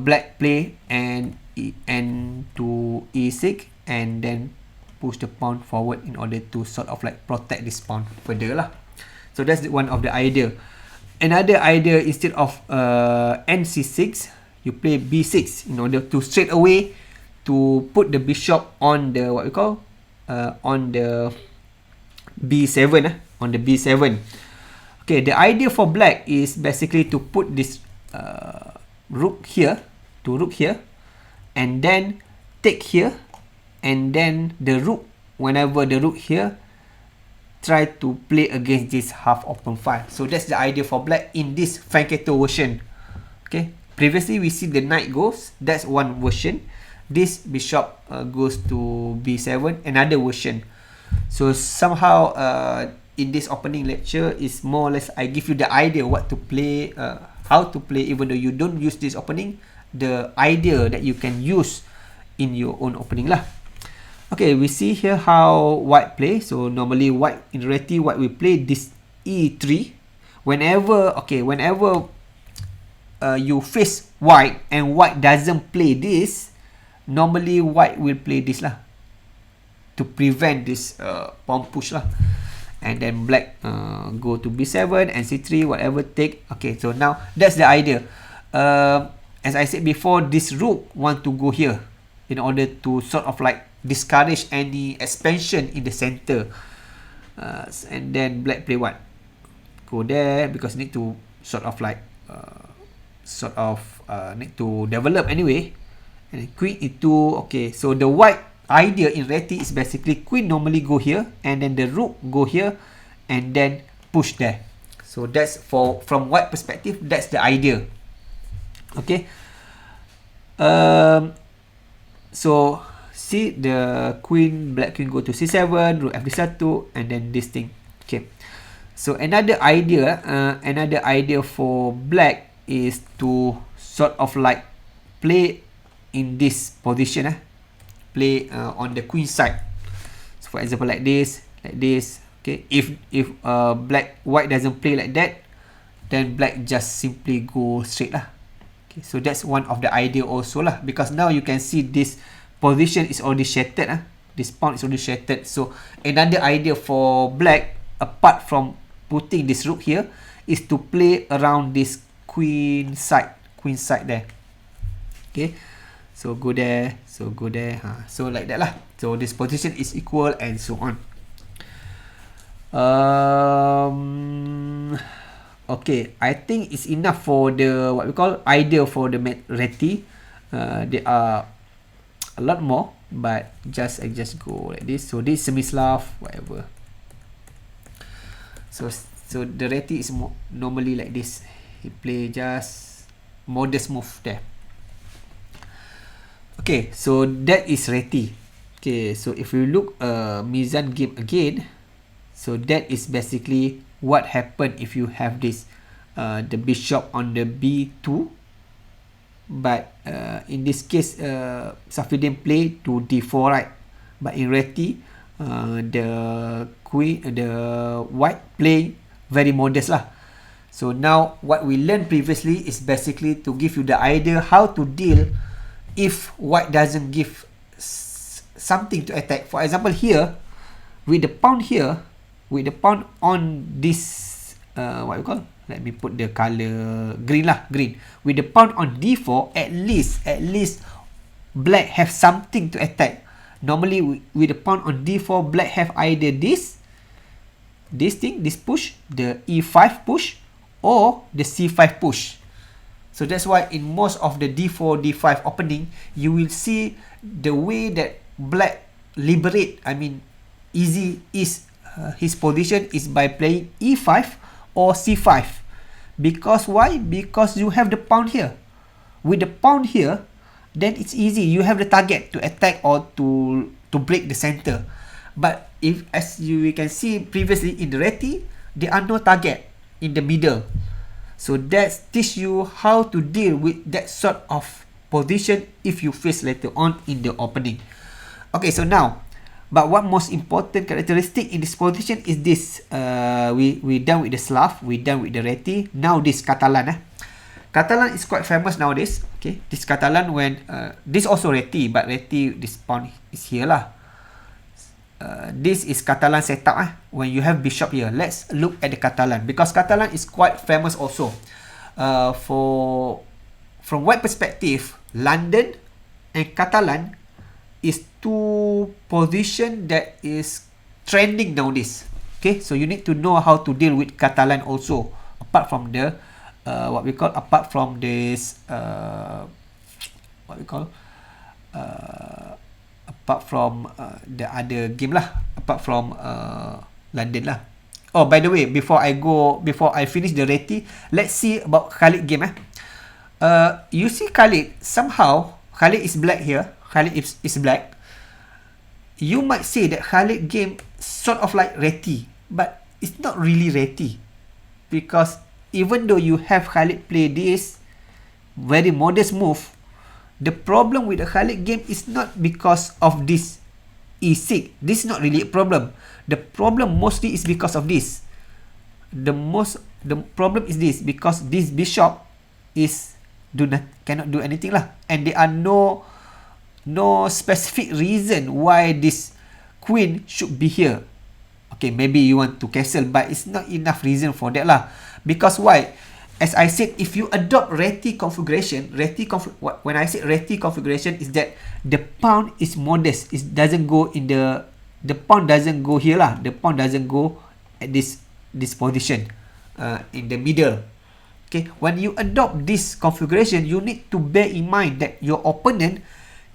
black play and to e6 and then push the pawn forward in order to sort of like protect this pawn further lah. So that's one of the idea. Another idea, instead of nc6, you play b6 in order to straight away to put the bishop on the what we call on the b7 on the b7. Okay, the idea for black is basically to put this rook here, and then take here, and then the rook, whenever the rook here, try to play against this half open file. So that's the idea for black in this Franketo version. Okay, previously we see the knight goes, that's one version. This bishop goes to b7, another version. So somehow in this opening lecture is more or less I give you the idea what to play, how to play, even though you don't use this opening, the idea that you can use in your own opening lah. Okay, we see here how white play. So normally white in Reti, white will play this e3. Whenever you face white and white doesn't play this, normally white will play this lah, to prevent this pawn push lah. And then black go to b7 and c3, whatever take. Okay, so now that's the idea. As I said before, this rook want to go here in order to sort of like discourage any expansion in the center. And then black play what? Go there because need to sort of like need to develop anyway. And queen e2. Okay, so the white idea in Reti is basically queen normally go here, and then the rook go here, and then push there. So that's from white perspective, that's the idea. Okay. So see the queen, black queen go to c7, rook fd1, and then this thing. Okay. So another idea for black is to sort of like play in this position. Play on the queen side. So for example, like this. Okay, if white doesn't play like that, then black just simply go straight lah. Okay, so that's one of the idea also lah, because now you can see this position is already shattered. This pawn is already shattered. So another idea for black, apart from putting this rook here, is to play around this queen side there. Okay, so go there, so like that lah. So this position is equal and so on. Okay, I think it's enough for the what we call idea for the Reti. There are a lot more, but I just go like this. So this Semi-Slav, whatever. So the Reti is normally like this. He play just modest move there. Okay, so that is Reti. Okay, so if you look Mizan game again, so that is basically what happened if you have this the bishop on the b2, but in this case Safiddin play to d4, right? But in Reti the queen, the white play very modest lah. So now what we learned previously is basically to give you the idea how to deal if white doesn't give something to attack. For example, here with the pawn here, with the pawn on this what you call, let me put the color green lah, green. With the pawn on d4, at least black have something to attack. Normally with the pawn on d4, black have either this push, the e5 push, or the c5 push. So that's why in most of the d4 d5 opening, you will see the way that black liberate, I mean easy is his position is by playing e5 or c5. Because why? Because you have the pawn here. With the pawn here, then it's easy, you have the target to attack or to break the center. But if, as you can see previously in the Reti, there are no target in the middle. So that teach you how to deal with that sort of position if you face later on in the opening. Okay, so now, but what most important characteristic in this position is this. We done with the Slav, we done with the Reti. Now this Catalan. Catalan is quite famous nowadays. Okay, this Catalan when this also Reti, but Reti this pawn is here lah. This is Catalan setup when you have bishop here. Let's look at the Catalan, because Catalan is quite famous also. From white perspective, London and Catalan is two position that is trending nowadays. Okay, so you need to know how to deal with Catalan also, apart from the what we call, apart from this what we call apart from the other game lah, apart from London lah. Oh, by the way, before I finish the Reti, let's see about Khalid game. You see Khalid, somehow Khalid is black here. Khalid is black. You might say that Khalid game sort of like Reti, but it's not really Reti, because even though you have Khalid play this very modest move, the problem with the Khalid game is not because of this e6. This is not really a problem. The problem mostly is because of this. The problem is this, because this bishop is cannot do anything lah, and there are no specific reason why this queen should be here. Okay, maybe you want to castle, but it's not enough reason for that lah. Because why? As I said, if you adopt Reti configuration, when I say Reti configuration is that the pawn is modest. It doesn't go in the pawn doesn't go here lah. The pawn doesn't go at this position in the middle. Okay, when you adopt this configuration, you need to bear in mind that your opponent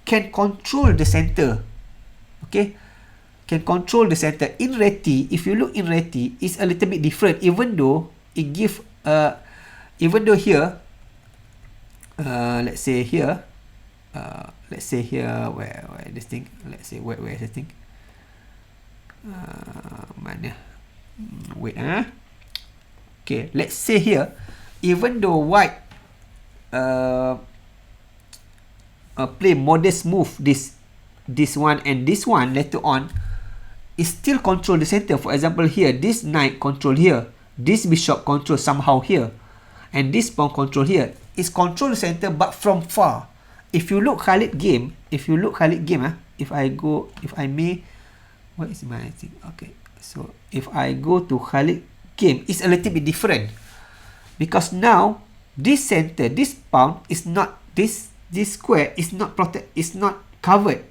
can control the center. Okay, can control the center. In Reti, if you look in Reti, it's a little bit different. Even though it give even though here, let's say here, where this thing, let's say where is the thing? Mana? Wait, okay, let's say here, even though white play modest move, this one and this one later on, is still control the center. For example, here, this knight control here, this bishop control somehow here, and this pawn control here. Is control the center but from far. If you look Khalid game, if I may, what is my thing? Okay, so if I go to Khalid game, it's a little bit different, because now this center, this pawn is not, this square is not covered.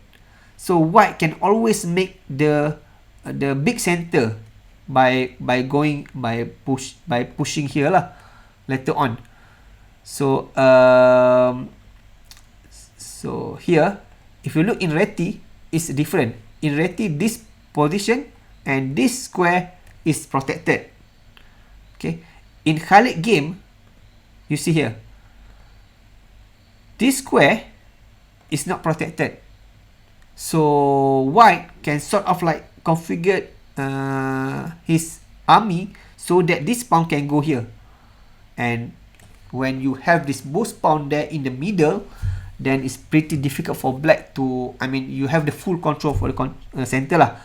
So white can always make the big center by pushing here lah later on. So so here if you look in Reti, it's different. In Reti, this position and this square is protected. Okay. In Khalid game, you see here, this square is not protected. So white can sort of like configure his army so that this pawn can go here. And when you have this both pawn there in the middle, then it's pretty difficult for black to, I mean, you have the full control for the center lah.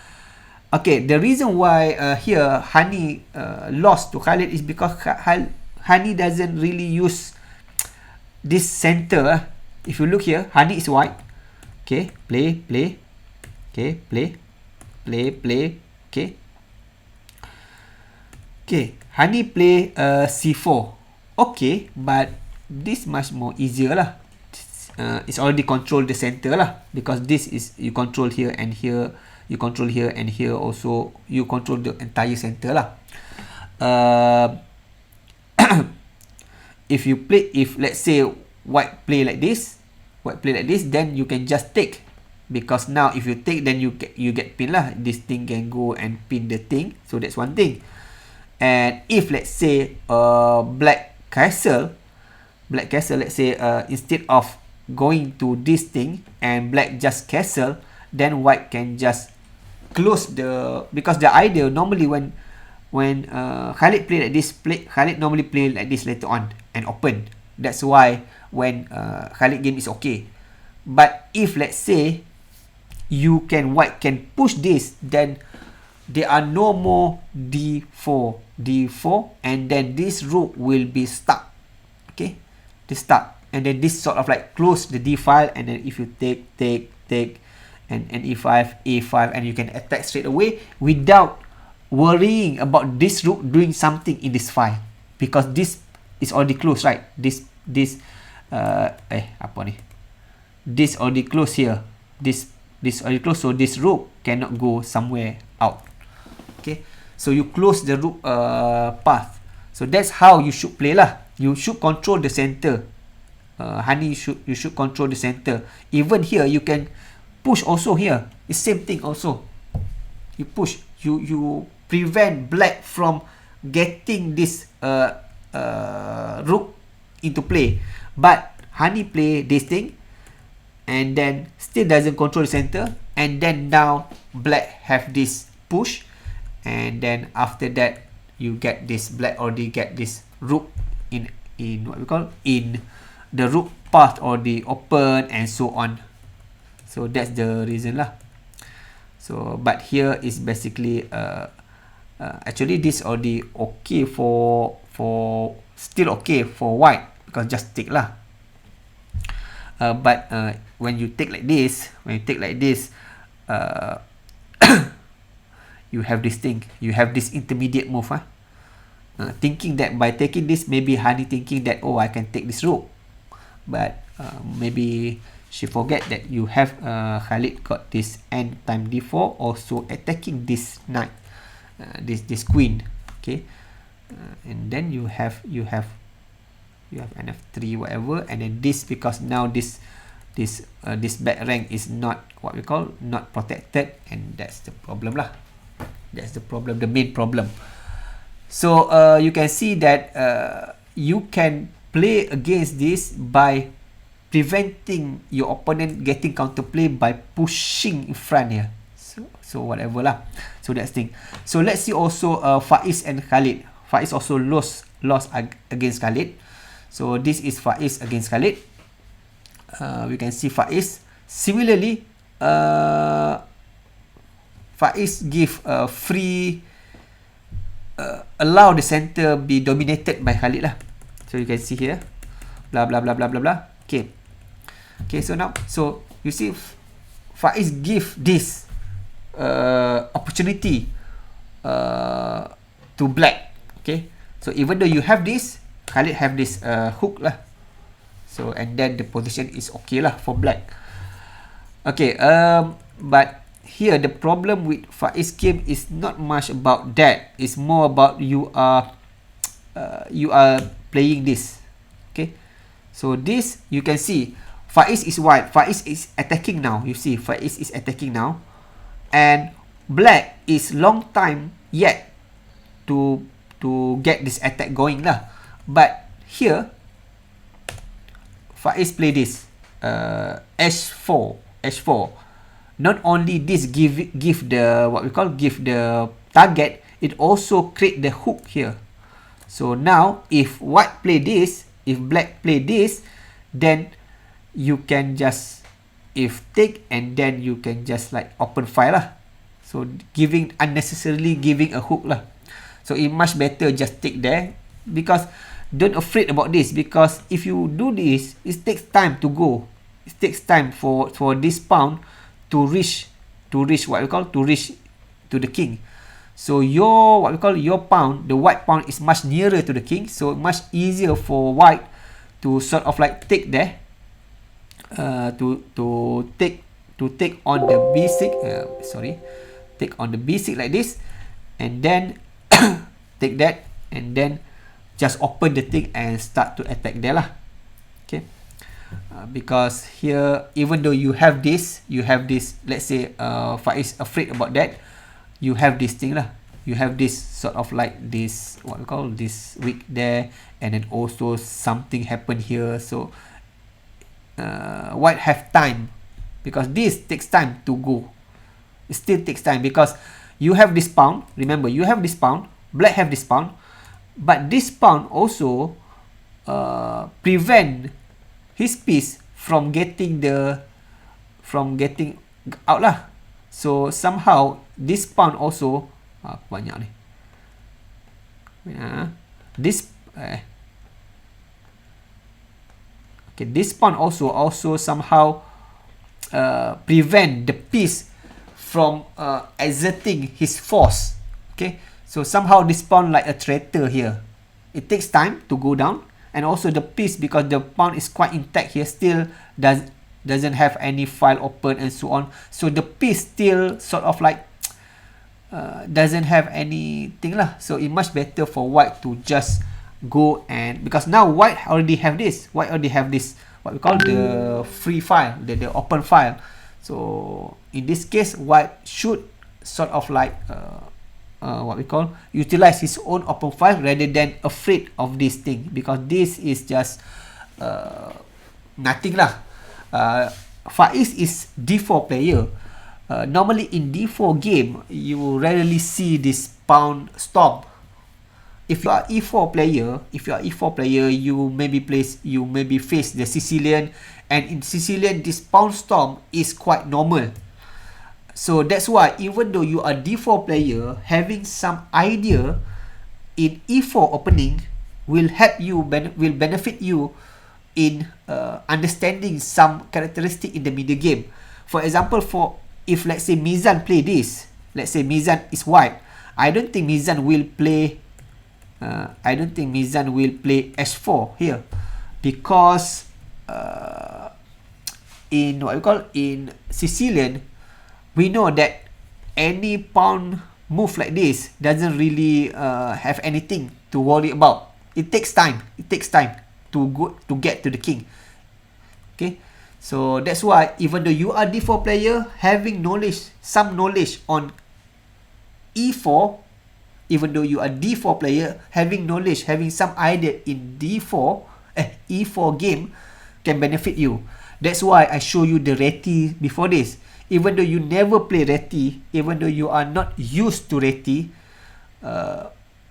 Okay, the reason why here Hani lost to Khalid is because Hani doesn't really use this center. If you look here, Hani is white. Okay, play. Okay, play. Okay. Okay, Hani play C4. Okay, but this much more easier lah. It's already control the center lah, because this is you control here and here. You control here and here also. You control the entire center lah. If let's say white play like this, then you can just take, because now if you take, then you get pin lah. This thing can go and pin the thing. So that's one thing. And if let's say black castle, let's say instead of going to this thing and black just castle, then white can just close the, because the idea normally when Khalid play like this, Khalid normally play like this later on and open. That's why when Khalid game is okay. But if let's say white can push this, then there are no more d4, and then this rook will be stuck. Okay, this stuck, and then this sort of like close the d file, and then if you take and e5, a5, and you can attack straight away without worrying about this rook doing something in this file, because this is already closed, right? This already closed here. This already closed, so this rook cannot go somewhere out. Okay, so you close the rook path. So that's how you should play lah. You should control the center. Hani, you should control the center. Even here you can push also here. It's same thing also. You push. You prevent black from getting this rook into play. But Hani play this thing, and then still doesn't control the center, and then now black have this push, and then after that you get this, black already get this rook in what we call in the rook path or the open, and so on. So that's the reason lah. So but here is basically actually this already okay for still okay for white, because just take lah. But when you take like this, you have this thing, you have this intermediate move, thinking that by taking this, maybe Hani thinking that, oh, I can take this rook, but maybe she forget that you have Khalid got this end time d4 also attacking this knight, this queen. Okay, and then you have nf3 whatever, and then this, because now this back rank is not what we call not protected, and that's the problem lah. That's the problem, the main problem. So you can see that you can play against this by preventing your opponent getting counterplay by pushing in front here. So whatever lah. So that's thing. So let's see also Faiz and Khalid. Faiz also lost against Khalid. So this is Faiz against Khalid. We can see Faiz. Similarly, Faiz give free, allow the center be dominated by Khalid lah. So you can see here, blah blah blah blah blah blah. Okay, so now, so you see Faiz give this opportunity to black. Okay, so even though you have this, Khalid have this hook lah. So and then the position is okay lah for black. Okay, but here the problem with Faiz game is not much about that. It's more about you are playing this. Okay, so this you can see Faiz is white. Faiz is attacking now. You see, Faiz is attacking now. And black is long time yet to get this attack going lah. But here, Faiz play this. H4. Not only this give the what we call give the target, it also create the hook here. So now if white play this, if black play this, then you can just if take and then you can just like open fire lah. So unnecessarily giving a hook lah. So it much better just take there, because don't afraid about this, because if you do this, it takes time to go. It takes time for this pawn to reach what we call to reach to the king. So your what we call your pawn, the white pawn is much nearer to the king, so much easier for white to sort of like take there, to take on the b6. Take on the b6 like this, and then take that, and then just open the thing and start to attack there lah. Okay. Because here, even though you have this, let's say Faiz afraid about that, you have this thing lah. You have this sort of like this, what we call this weak there, and then also something happen here. So white have time, because this takes time to go. It still takes time because you have this pawn. Remember, you have this pawn. Black have this pawn, but this pawn also prevent his piece from getting out lah. So somehow this pawn also banyak ni. This okay, this pawn also somehow prevent the piece from exerting his force. Okay, so somehow this pawn like a traitor here. It takes time to go down, and also the piece, because the pawn is quite intact here, still doesn't have any file open and so on. So the piece still sort of like doesn't have anything lah. So it much better for white to just go, and because now white already have this. White already have this what we call the free file, the open file. So in this case, white should sort of like what we call utilize his own open file rather than afraid of this thing, because this is just nothing lah. Faiz is d4 player. Normally in d4 game, you rarely see this pawn storm. If you are e4 player, you maybe face the Sicilian, and in Sicilian this pawn storm is quite normal. So that's why even though you are d4 player, having some idea in e4 opening will benefit you in understanding some characteristic in the middle game. For example, if let's say Mizan play this, let's say Mizan is white, I don't think Mizan will play h4 here, because in what we call in Sicilian, we know that any pawn move like this doesn't really have anything to worry about. It takes time to get to the king. Okay, so that's why even though you are d4 player, having some knowledge on e4, even though you are d4 player, having some idea in e4 game can benefit you. That's why I show you the Reti before this. Even though you never play Reti, even though you are not used to Reti,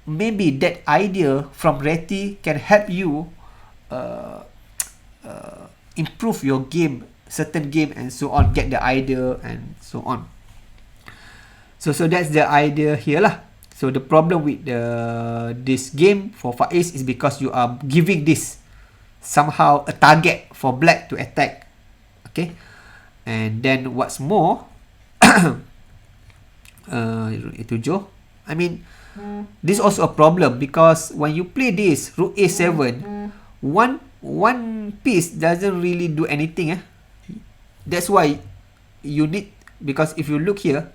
maybe that idea from Reti can help you improve your game, certain game, and so on, get the idea and so on. So that's the idea here lah. So the problem with this game for Faiz is because you are giving this somehow a target for black to attack. Okay, and then what's more, E7. I mean, this is also a problem, because when you play this rook a7, one piece doesn't really do anything. That's why you need, because if you look here,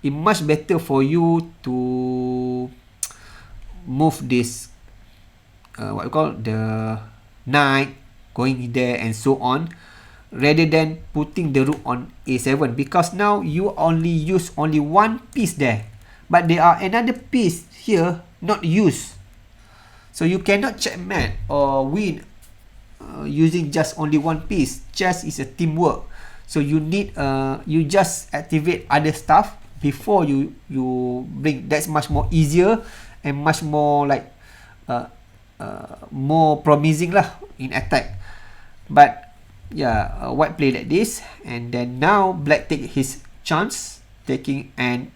it's much better for you to move this what we call the knight going there and so on, rather than putting the rook on a7, because now you only use only one piece there, but there are another piece here not used, so you cannot checkmate or win using just only one piece. Chess is a teamwork, so you need you just activate other stuff before you bring. That's much more easier and much more like more promising lah in attack. But yeah, white play like this, and then now black take his chance, taking and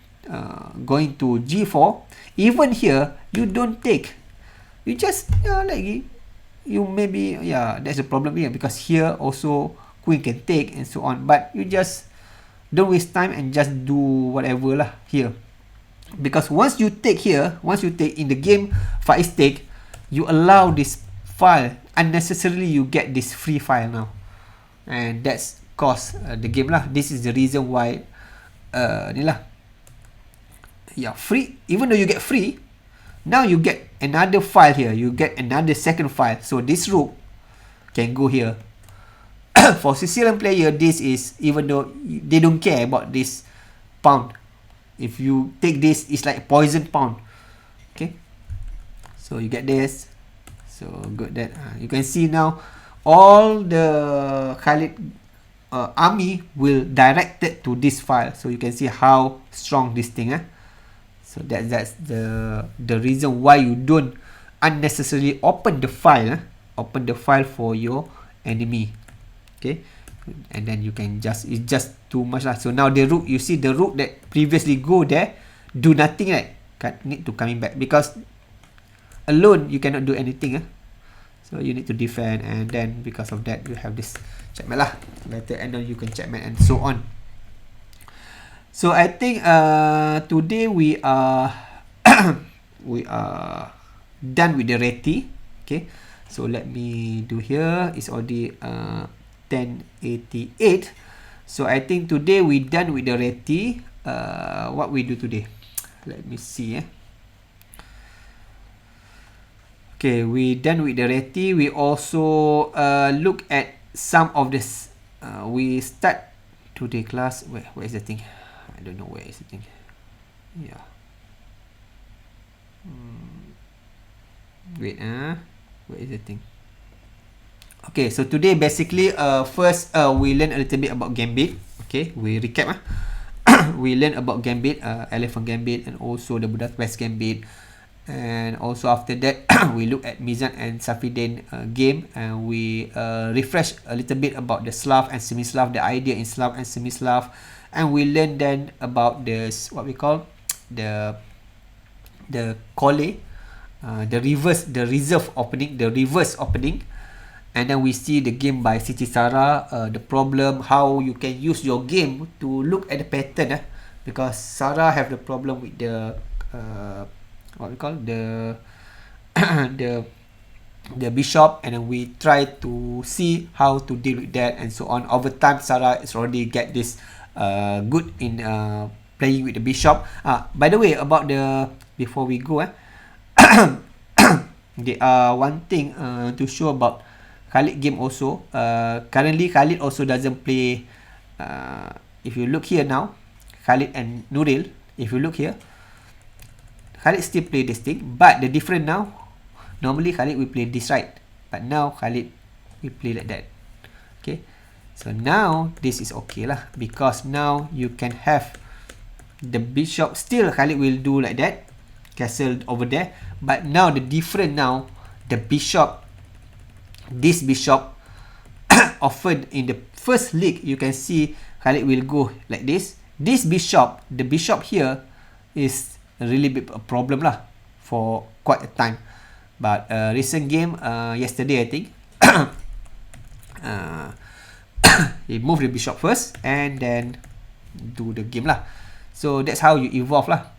going to g4. Even here you don't take, you just like you maybe that's a problem here, because here also queen can take and so on, but you just don't waste time and just do whatever lah here, because once you take here, once you take in the game Faiz take, you allow this file unnecessarily, you get this free file now, and that's cost the game lah. This is the reason why ni lah, free. Even though you get free, now you get another file here, you get another second file, so this rook can go here. For Sicilian player, this is, even though they don't care about this pawn, if you take this, it's like poison pawn. Okay, so you get this. So good that you can see now all the Khalid army will directed to this file, so you can see how strong this thing. So that's the reason why you don't unnecessarily open the file, open the file for your enemy. Okay, and then you can just, it's just too much lah. So now the rook, you see the rook that previously go there do nothing, right? Need to coming back, because alone you cannot do anything. So you need to defend, and then because of that you have this checkmate lah. Better, and then you can checkmate and so on. So I think today we are we are done with the Reti. Okay, so let me do here. It's already 10:88. So I think today we done with the Reti. What we do today? Let me see. Okay, we done with the Reti. We also look at some of this. We start today class. Where is the thing? I don't know where is the thing. Yeah. Wait, where is the thing? Okay, so today basically first we learn a little bit about Gambit. Okay, we recap. We learn about Gambit, Elephant Gambit, and also the Budapest Gambit. And also after that we look at Mizan and Safiddin game, and we refresh a little bit about the Slav and Semi-Slav, the idea in Slav and Semi-Slav, and we learn then about this, what we call the Colle, the reserve opening, the reverse opening. And then we see the game by Siti Sarah, the problem, how you can use your game to look at the pattern, because Sarah have the problem with the what we call the the bishop, and then we try to see how to deal with that and so on. Over time, Sarah is already get this good in playing with the bishop. By the way, about the, before we go, there are one thing to show about Khalid game also. Currently Khalid also doesn't play. If you look here now, Khalid and Nuril, if you look here, Khalid still play this thing, but the different now, normally Khalid will play this right, but now Khalid will play like that. Okay, so now this is okay lah, because now you can have the bishop, still Khalid will do like that, castle over there, but now the different now, the bishop, this bishop often in the first league, you can see Khalid will go like this. This bishop, the bishop here is really big a problem lah for quite a time. But recent game, yesterday I think, he moved the bishop first and then do the game lah. So that's how you evolve lah.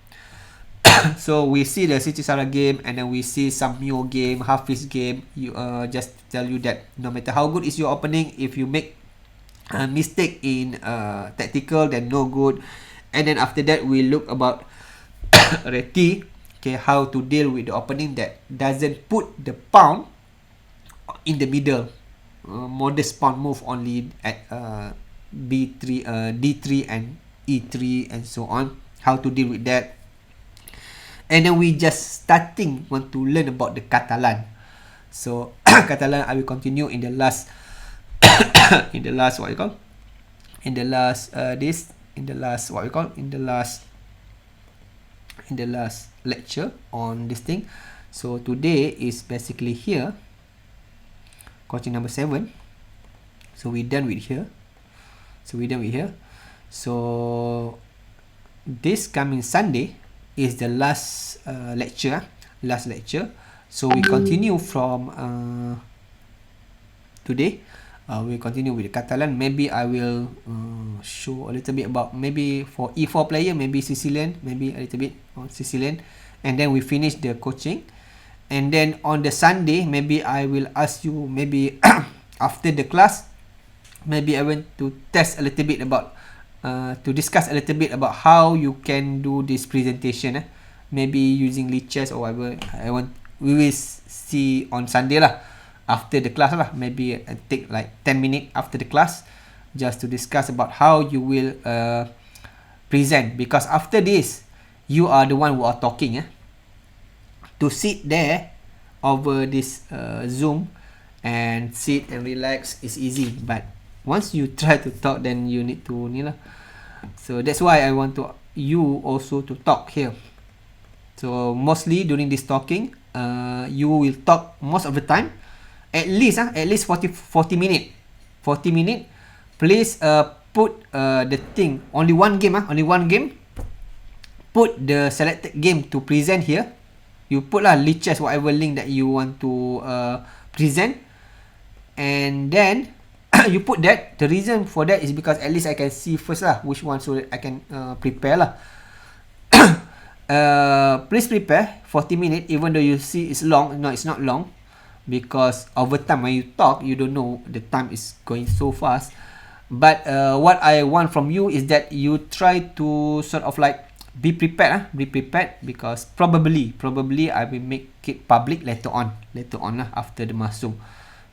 So we see the Siti Sarah game, and then we see some Meor game, Hafiz game. You just tell you that no matter how good is your opening, if you make a mistake in tactical, then no good. And then after that we look about Reti, okay, how to deal with the opening that doesn't put the pawn in the middle. modest pawn move only at b3, d3 and e3 and so on, how to deal with that. And then we just starting want to learn about the Catalan. So Catalan I will continue in the last in the last what you call in the last this in the last what you call in the last lecture on this thing. So today is basically here coaching number 7. So we done with here. So this coming Sunday is the last lecture. So we continue from today. We continue with the Catalan. Maybe I will show a little bit about, maybe for E4 player, maybe Sicilian, maybe a little bit on Sicilian, and then we finish the coaching. And then on the Sunday, maybe I will ask you, maybe after the class, maybe I want to test a little bit about to discuss a little bit about how you can do this presentation. Maybe using lichess or whatever. We will see on Sunday lah. After the class lah, maybe take like 10 minutes after the class just to discuss about how you will present, because after this you are the one who are talking. To sit there over this Zoom and sit and relax is easy, but once you try to talk, then you need to ni lah. So that's why I want to you also to talk here. So mostly during this talking, you will talk most of the time. At least 40 minutes. 40 minutes. Please put the thing, only one game. Put the selected game to present here. You put lah lichess, whatever link that you want to present, and then you put that. The reason for that is because at least I can see first lah which one, so that I can prepare lah. Please prepare 40 minutes, even though you see it's long. No, it's not long, because over time when you talk, you don't know, the time is going so fast. But what I want from you is that you try to sort of like be prepared, because probably I will make it public later on lah, after the masuk.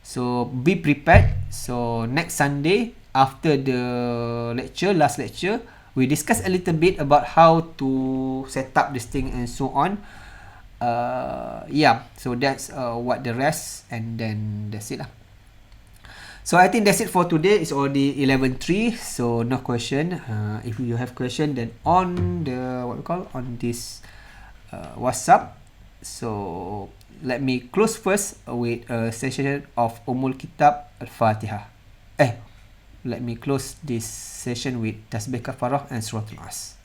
So be prepared. So next Sunday after the last lecture, we discuss a little bit about how to set up this thing and so on. So that's what the rest, and then that's it lah. So I think that's it for today. It's already 11:03, so no question. If you have question, then on the on this WhatsApp. So let me close first with a session of Umul Kitab Al-Fatihah. Let me close this session with Tasbih Kafarah and Surah Al-As.